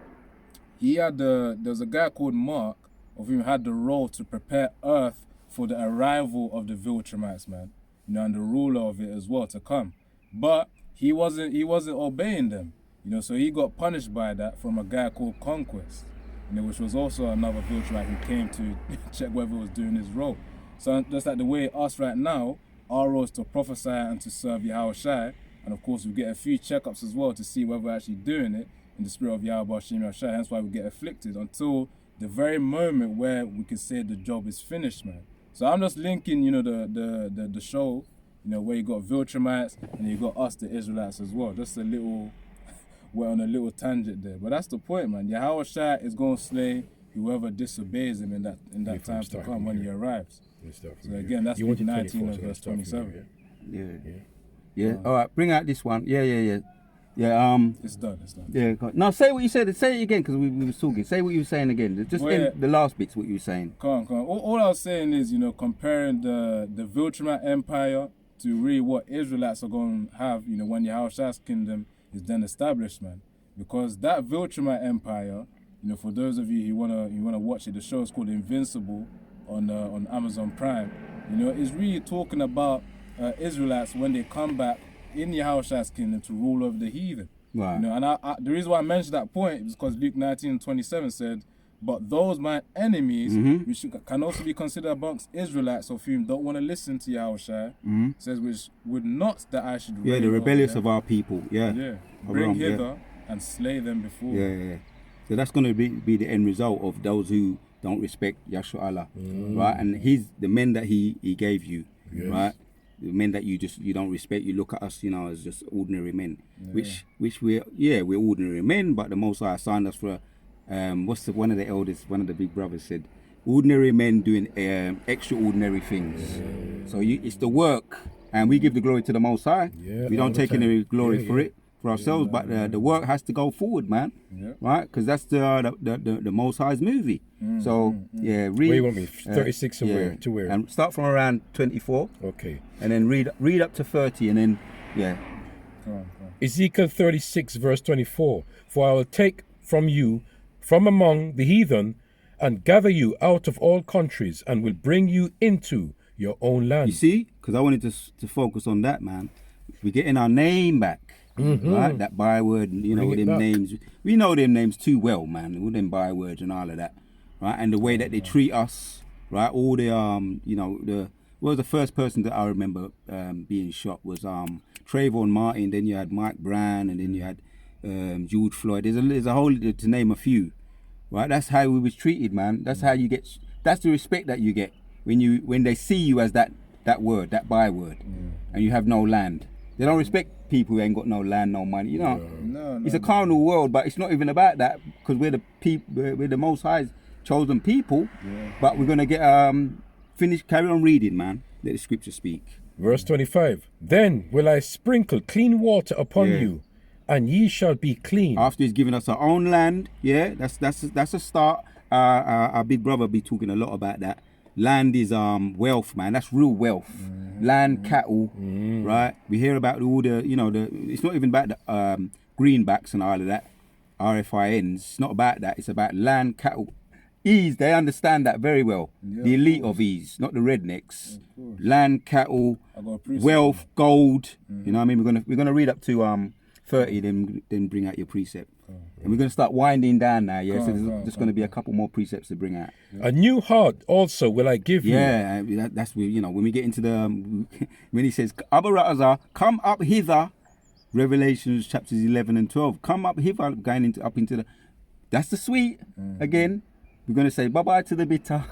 there was a guy called Mark, of whom had the role to prepare Earth for the arrival of the Viltrumites, man. And the ruler of it as well to come. But he wasn't obeying them. So he got punished by that from a guy called Conquest, which was also another Viltrumite who came to check whether he was doing his role. So just like the way us right now, our role is to prophesy and to serve Yahushua, and of course we get a few checkups as well to see whether we're actually doing it in the spirit of Yahweh Shem Yahushua. Hence why we get afflicted until the very moment where we can say the job is finished, man. So I'm just linking, the show, where you got Viltrumites and you got us, the Israelites, as well. Just we're on a little tangent there, but that's the point, man. Yahushua is going to slay whoever disobeys him in that time to come when he arrives. So again, that's Luke 19 and verse 27. Yeah. All right, bring out this one. Yeah. It's done. Yeah. Now say what you said. Say it again, because we were talking. Say what you were saying again. Just the last bits. What you were saying. Come on. All I was saying is, comparing the Viltrumite Empire to really what Israelites are going to have, when Yahushua's kingdom is then established, man. Because that Viltrumite Empire, for those of you who wanna watch it, the show is called Invincible on Amazon Prime. It's really talking about Israelites when they come back in Yahushua's kingdom to rule over the heathen. Right. And the reason why I mentioned that point is because Luke 19:27 said, but those my enemies, which can also be considered amongst Israelites of whom don't want to listen to Yahushua, says which would not that I should reign the rebellious over of our people. Bring hither and slay them before. Yeah. So that's going to be the end result of those who don't respect Yahshua Allah, right? And the men that he gave you, right? The men that you don't respect, you look at us, as just ordinary men, which we're ordinary men, but the Most High assigned us for, one of the elders, one of the big brothers said, ordinary men doing extraordinary things. So it's the work, and we give the glory to the Most High. We don't take any glory for it, for ourselves, but the work has to go forward, man. Right? Because that's the Most High's movie. So read. Where you want me? 36 to where? And start from around 24. Okay. And then read up to 30, and then Come on. Ezekiel 36 verse 24. For I will take from you, from among the heathen, and gather you out of all countries, and will bring you into your own land. You see, because I wanted to focus on that, man. We're getting our name back. Right, that byword, them names. We know them names too well, man. All them bywords and all of that, right? And the way that they treat us, right? All the the first person that I remember being shot was Trayvon Martin. Then you had Mike Brown, and then you had George Floyd. There's a whole, to name a few, right? That's how we was treated, man. That's how you get. That's the respect that you get when they see you as that word, that byword, and you have no land. They don't respect people who ain't got no land, no money. You know, No, it's a carnal world, but it's not even about that because we're the we're the Most High's chosen people. Yeah. But we're gonna get carry on reading, man. Let the scripture speak. Verse 25. Then will I sprinkle clean water upon Yeah. you, and ye shall be clean. After he's given us our own land, yeah, that's a start. Our big brother be talking a lot about that. Land is wealth, man. That's real wealth. Land, cattle, right? We hear about all the, it's not even about the greenbacks and all of that, RFINs. It's not about that. It's about land, cattle. Ease, they understand that very well. Yeah, the elite of of ease, not the rednecks. Of course. Land, cattle, I got a precept. wealth, gold. You know what I mean? We're gonna read up to 30, then bring out your precept. And we're gonna start winding down now, yeah. So there's just gonna be a couple more precepts to bring out. A new heart also will I give you. Yeah, that's where, when we get into the when he says Abarazah, come up hither, Revelations chapters 11 and 12. Come up hither, going up into the. That's the sweet again. We're gonna say bye bye to the bitter.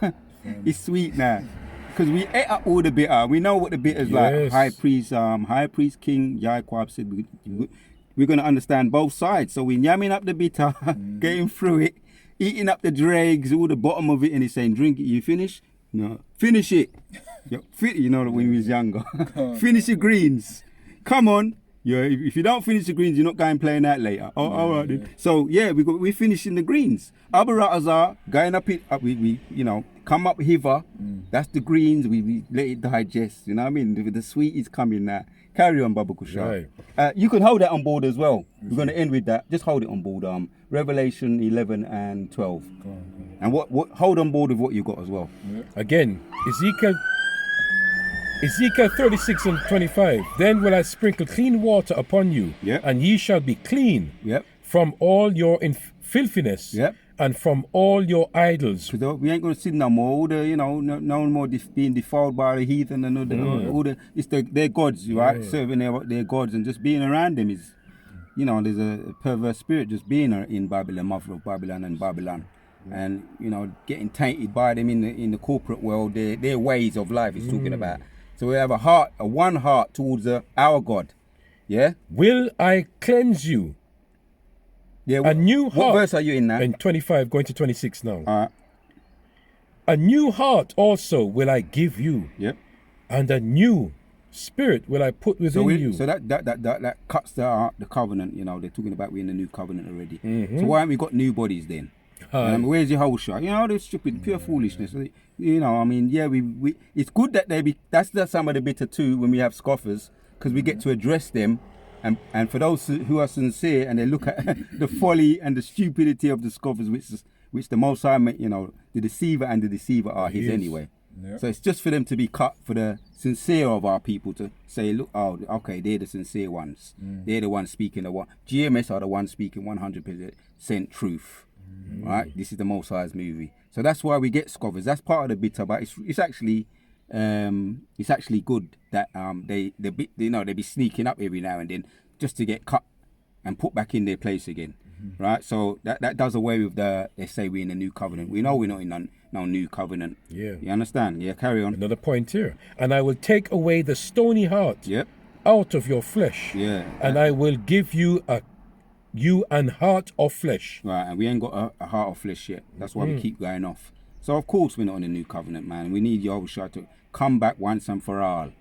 It's sweet now. Because we ate up all the bitter. We know what the bitter's like. Yes. High priest King Yaquab said we're going to understand both sides. So we're yamming up the bitter, getting through it, eating up the dregs, all the bottom of it, and he's saying, drink it, you finish? No, finish it. You know, when we was younger. Finish your greens. Come on. Yeah, if you don't finish the greens, you're not going playing that later. Oh, all right then. So yeah, we're finishing the greens. Abarazah, going up it, we come up hither. That's the greens. We let it digest. You know what I mean? The sweet is coming now. Carry on, Baba Kusha. Right. You can hold that on board as well. We're going to end with that. Just hold it on board. Revelation 11 and 12. And what hold on board with what you got as well. Again, Ezekiel 36 and 25. Then will I sprinkle clean water upon you, Yep. and ye shall be clean Yep. from all your filthiness, Yep. and from all your idols. Because we ain't going to see no more. All the, no more being defiled by the heathen and their gods, right? Yeah. Serving their gods and just being around them is, there's a perverse spirit just being in Babylon, mother of Babylon and Babylon. And, getting tainted by them in the corporate world, their ways of life is talking about. So we have a one heart towards our God. Yeah? Will I cleanse you? Yeah. A new heart. What verse are you in now? In 25, going to 26 now. All right. A new heart also will I give you, Yep. and a new spirit will I put within you. So that cuts the covenant. They're talking about we're in the new covenant already. So why haven't we got new bodies then? Where's your whole shot? They're stupid, pure foolishness. We it's good that that's some of the bitter too when we have scoffers, because we get to address them, and for those who are sincere and they look at the folly and the stupidity of the scoffers, which the Most High, the deceiver and the deceiver are his anyway. Yep. So it's just for them to be cut for the sincere of our people to say, look, okay, they're the sincere ones. They're the ones speaking the one. GMS are the ones speaking 100% truth. Right? This is the Most High's movie. So that's why we get scoffers. That's part of the bitter, but it's actually good that they be sneaking up every now and then just to get cut and put back in their place again. Right? So that does away with they say we're in a new covenant. We know we're not in no new covenant. Yeah. You understand? Yeah, carry on. Another point here. And I will take away the stony heart Yep. out of your flesh. Yeah. And I will give you an heart of flesh. Right, and we ain't got a heart of flesh yet. That's why we keep going off. So of course we're not on a new covenant, man. We need Yahushua to come back once and for all,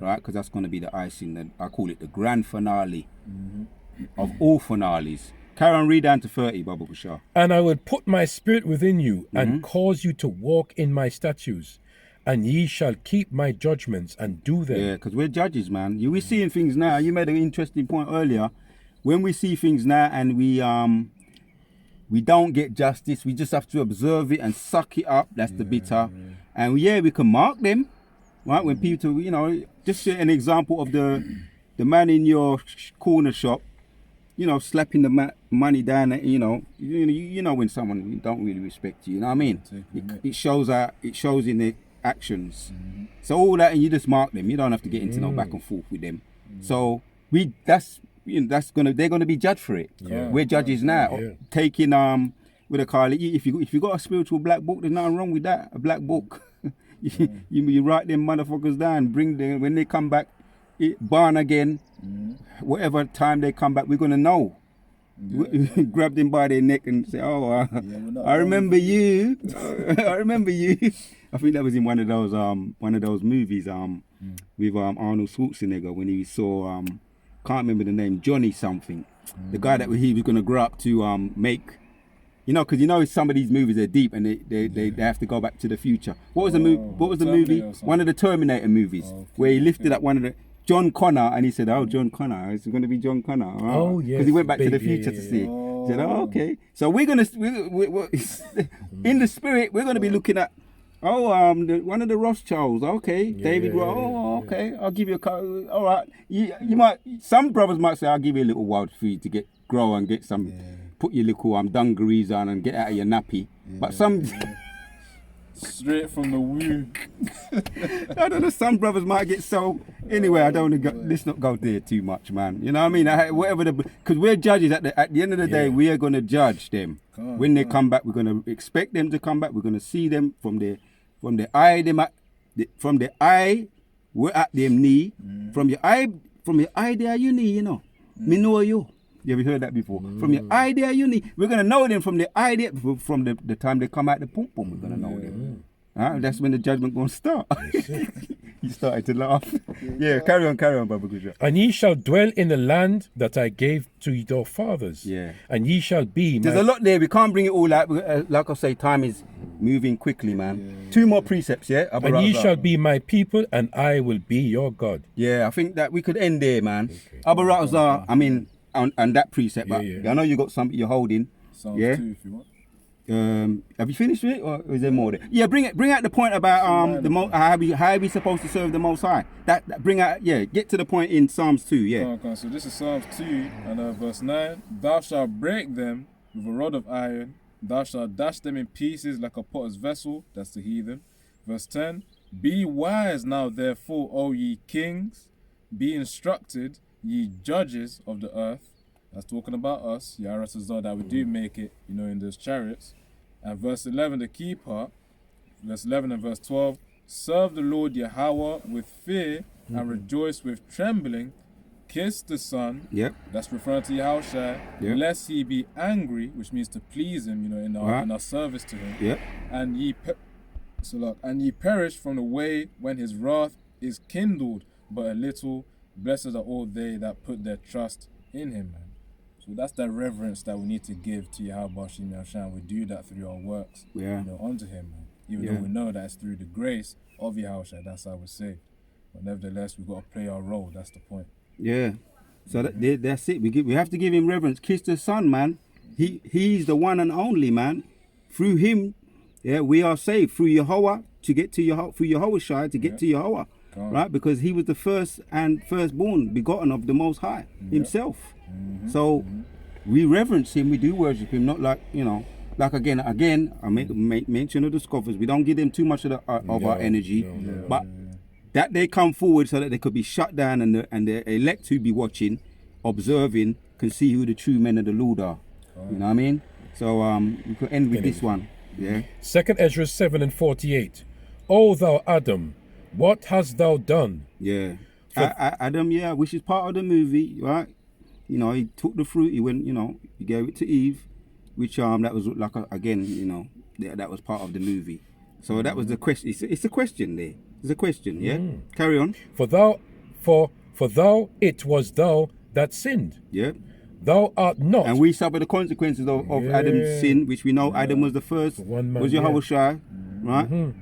right? Because that's going to be the icing. I call it the grand finale of all finales. Carry on, read down to 30, Baba Kushar. And I will put my spirit within you and cause you to walk in my statutes, and ye shall keep my judgments and do them. Yeah, because we're judges, man. We're seeing things now. You made an interesting point earlier. When we see things now and we don't get justice, we just have to observe it and suck it up. That's the bitter. And we can mark them, right? When people, just an example of the man in your corner shop, slapping the money down. You know when someone don't really respect you. You know what I mean? It shows in their actions. So all that, and you just mark them. You don't have to get into no back and forth with them. So they're gonna be judged for it. Yeah. We're judges now. Yeah. Taking with a car. If you got a spiritual black book, there's nothing wrong with that. A black book. You write them motherfuckers down. Bring them when they come back. born again, whatever time they come back, we're gonna know. Grab them by their neck and say, "Oh, I remember you. I remember you." I think that was in one of those movies with Arnold Schwarzenegger when he saw can't remember the name, Johnny something, the guy that he was gonna grow up to make. You know, because some of these movies are deep and they have to go back to the future. What was the movie? What was the movie? One of the Terminator movies where he lifted up one of the John Connor and he said, "Oh, John Connor, it's going to be John Connor." Oh, yes. Because he went back to the future to see it. He said, "Oh, okay." So we're gonna in the spirit we're gonna be looking at one of the Rothschilds. Okay, David. Okay. I'll give you a call. All right. You might. Some brothers might say, "I'll give you a little while for you to grow and get some." Put your little dungarees on and get out of your nappy. But some straight from the womb. I don't know, some brothers might get so. Anyway, I don't want to let's not go there too much, man. You know what I mean? Whatever because we're judges at the end of the day. We are going to judge them when they come back. We're going to expect them to come back. We're going to see them from the eye we're at them knee. From your eye there you knee. You know, me know you. You ever heard that before? From your idea you need. We're going to know them from the idea, from the time they come out the pum pum, we're going to know them. That's when the judgment going to start. You started to laugh. Carry on, Baba Guja. And ye shall dwell in the land that I gave to your fathers. Yeah. And ye shall be There's a lot there. We can't bring it all out. Like I say, time is moving quickly, man. 2 more precepts, yeah? And ye shall be my people, and I will be your God. Yeah, I think that we could end there, man. Abba Ratazar, I mean... On that precept, but I know you got something you're holding. Psalms 2 if you want. Have you finished it, or is there more there? Yeah, bring out the point about how we supposed to serve the Most High. Get to the point in Psalms 2. Yeah. Okay, so this is Psalms 2 and verse 9. Thou shalt break them with a rod of iron. Thou shalt dash them in pieces like a potter's vessel. That's the heathen. Verse 10. Be wise now, therefore, O ye kings. Be instructed, ye judges of the earth. That's talking about us, that we do make it, in those chariots. And verse 11, the key part, verse 11 and verse 12, serve the Lord Yahweh with fear and rejoice with trembling. Kiss the Son. Yep. That's referring to Yahushua. Yep. Lest he be angry, which means to please him, in our service to him. Yep. And ye perish from the way when his wrath is kindled but a little. Blessed are all they that put their trust in him, man. So that's that reverence that we need to give to Yahweh Shem Yahshua. We do that through our works, unto him, man. Even though we know that it's through the grace of Yahushua, that's how we're saved. But nevertheless, we've got to play our role. That's the point. Yeah. So that's it. We have to give him reverence. Kiss the Son, man. He's the one and only, man. Through him, we are saved. Through Yahweh to get to Yahweh, through Yahushua to get to Yahweh. Right, because he was the firstborn, begotten of the Most High himself. So we reverence him, we do worship him, not like like again. I make mention of the scoffers. We don't give them too much of our energy, but that they come forward so that they could be shut down, and the elect who be watching, observing, can see who the true men of the Lord are. You know what I mean? So we could end with this one. Yeah. 2 Ezra 7:48. O thou Adam, what hast thou done? Yeah. Adam, which is part of the movie, right? He took the fruit, he went, he gave it to Eve, which that was like, that was part of the movie. So that was the question. It's a question there. It's a question, yeah? Carry on. For thou, it was thou that sinned. Yeah. Thou art not. And we suffer the consequences of Adam's sin, which we know Adam was the first, was Yahushua, right?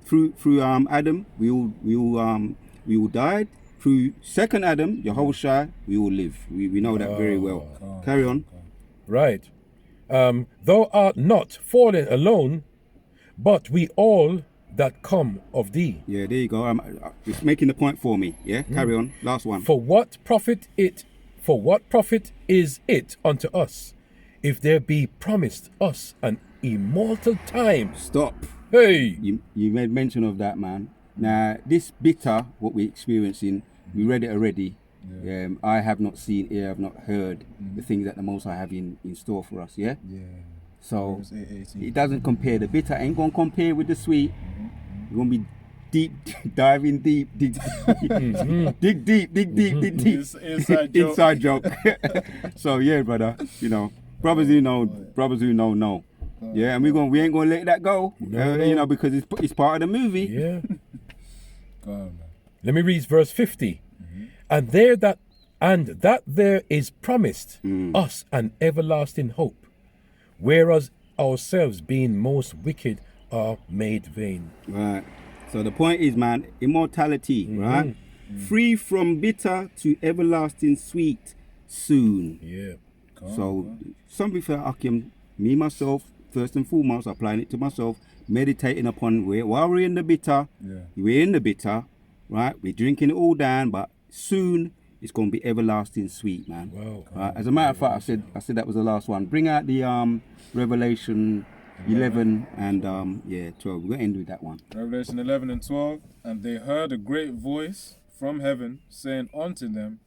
Through Adam, we all died. Through second Adam, Yahushua, we all live. We know that very well. Carry on. Right. Thou art not fallen alone, but we all that come of thee. Yeah, there you go. It's making the point for me. Yeah, carry on. Last one. For what profit is it unto us, if there be promised us an immortal time? Stop. Hey! You made mention of that, man. Now, this bitter, what we're experiencing, we read it already. Yeah. I have not seen, ear have not heard the things that the Most High have in store for us, yeah? Yeah. So, it doesn't compare. The bitter ain't going to compare with the sweet. It's going to be deep, diving deep, dig dig deep, dig deep, dig deep. Inside joke. Inside joke. So yeah, brother, you know, brothers who know, know. Yeah, and we ain't gonna let that go. You know, because it's part of the movie. Yeah. Go on, man. Let me read verse 50. And that there is promised us an everlasting hope, whereas ourselves being most wicked are made vain. Right. So the point is, man, immortality, right? Free from bitter to everlasting sweet soon. Yeah. So something for Akim, me myself, first and foremost, applying it to myself, meditating upon while we're in the bitter, we're in the bitter, right? We're drinking it all down, but soon it's going to be everlasting sweet, man. Wow. Right? As a matter of fact, I said that was the last one. Bring out the Revelation 11 and 12. We're going to end with that one. Revelation 11 and 12. And they heard a great voice from heaven saying unto them,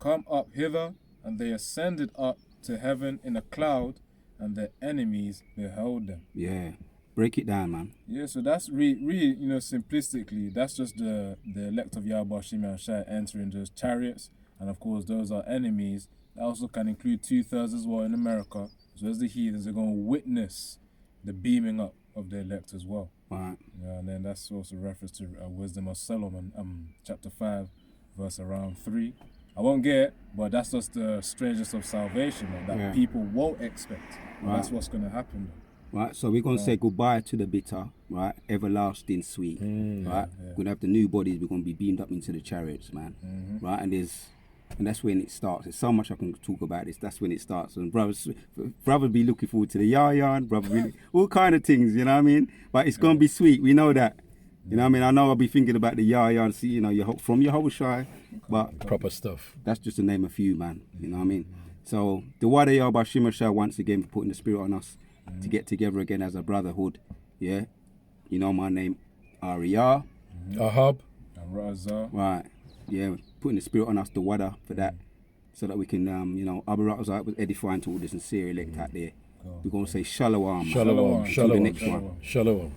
Come up hither. And they ascended up to heaven in a cloud, and their enemies beheld them. Yeah. Break it down, man. Yeah, so that's really, you know, simplistically, that's just the elect of Yahweh Shemi and Shai entering those chariots. And of course, those are enemies. That also can include 2/3 as well in America. So as the heathens are going to witness the beaming up of the elect as well. Right. Yeah, and then that's also reference to Wisdom of Solomon, chapter 5, verse around 3. I won't get it, but that's just the strangeness of salvation that people won't expect. Right. That's what's going to happen though. Right, so we're going to say goodbye to the bitter, right? Everlasting sweet, right? We're going to have the new bodies. We're going to be beamed up into the chariots, man. Right, and that's when it starts. There's so much I can talk about this. That's when it starts. And brothers be looking forward to the yarn, all kind of things, you know what I mean? But it's going to be sweet. We know that. You know what I mean? I know I'll be thinking about the yarn, see, you know, from your whole shy, but Proper stuff. that's just to name a few, man. You know what I mean? So the Wada Yahweh Shema Shah once again for putting the spirit on us to get together again as a brotherhood. Yeah. You know my name, Ariyah. Ahab. And Razah. Right. Yeah. Putting the spirit on us, the Wada, for that. So that we can, you know, Abu Razak was edifying to all this sincere elect out there. We're going to say Shalom. Shalom. Until Shalom. the next one. Shalom.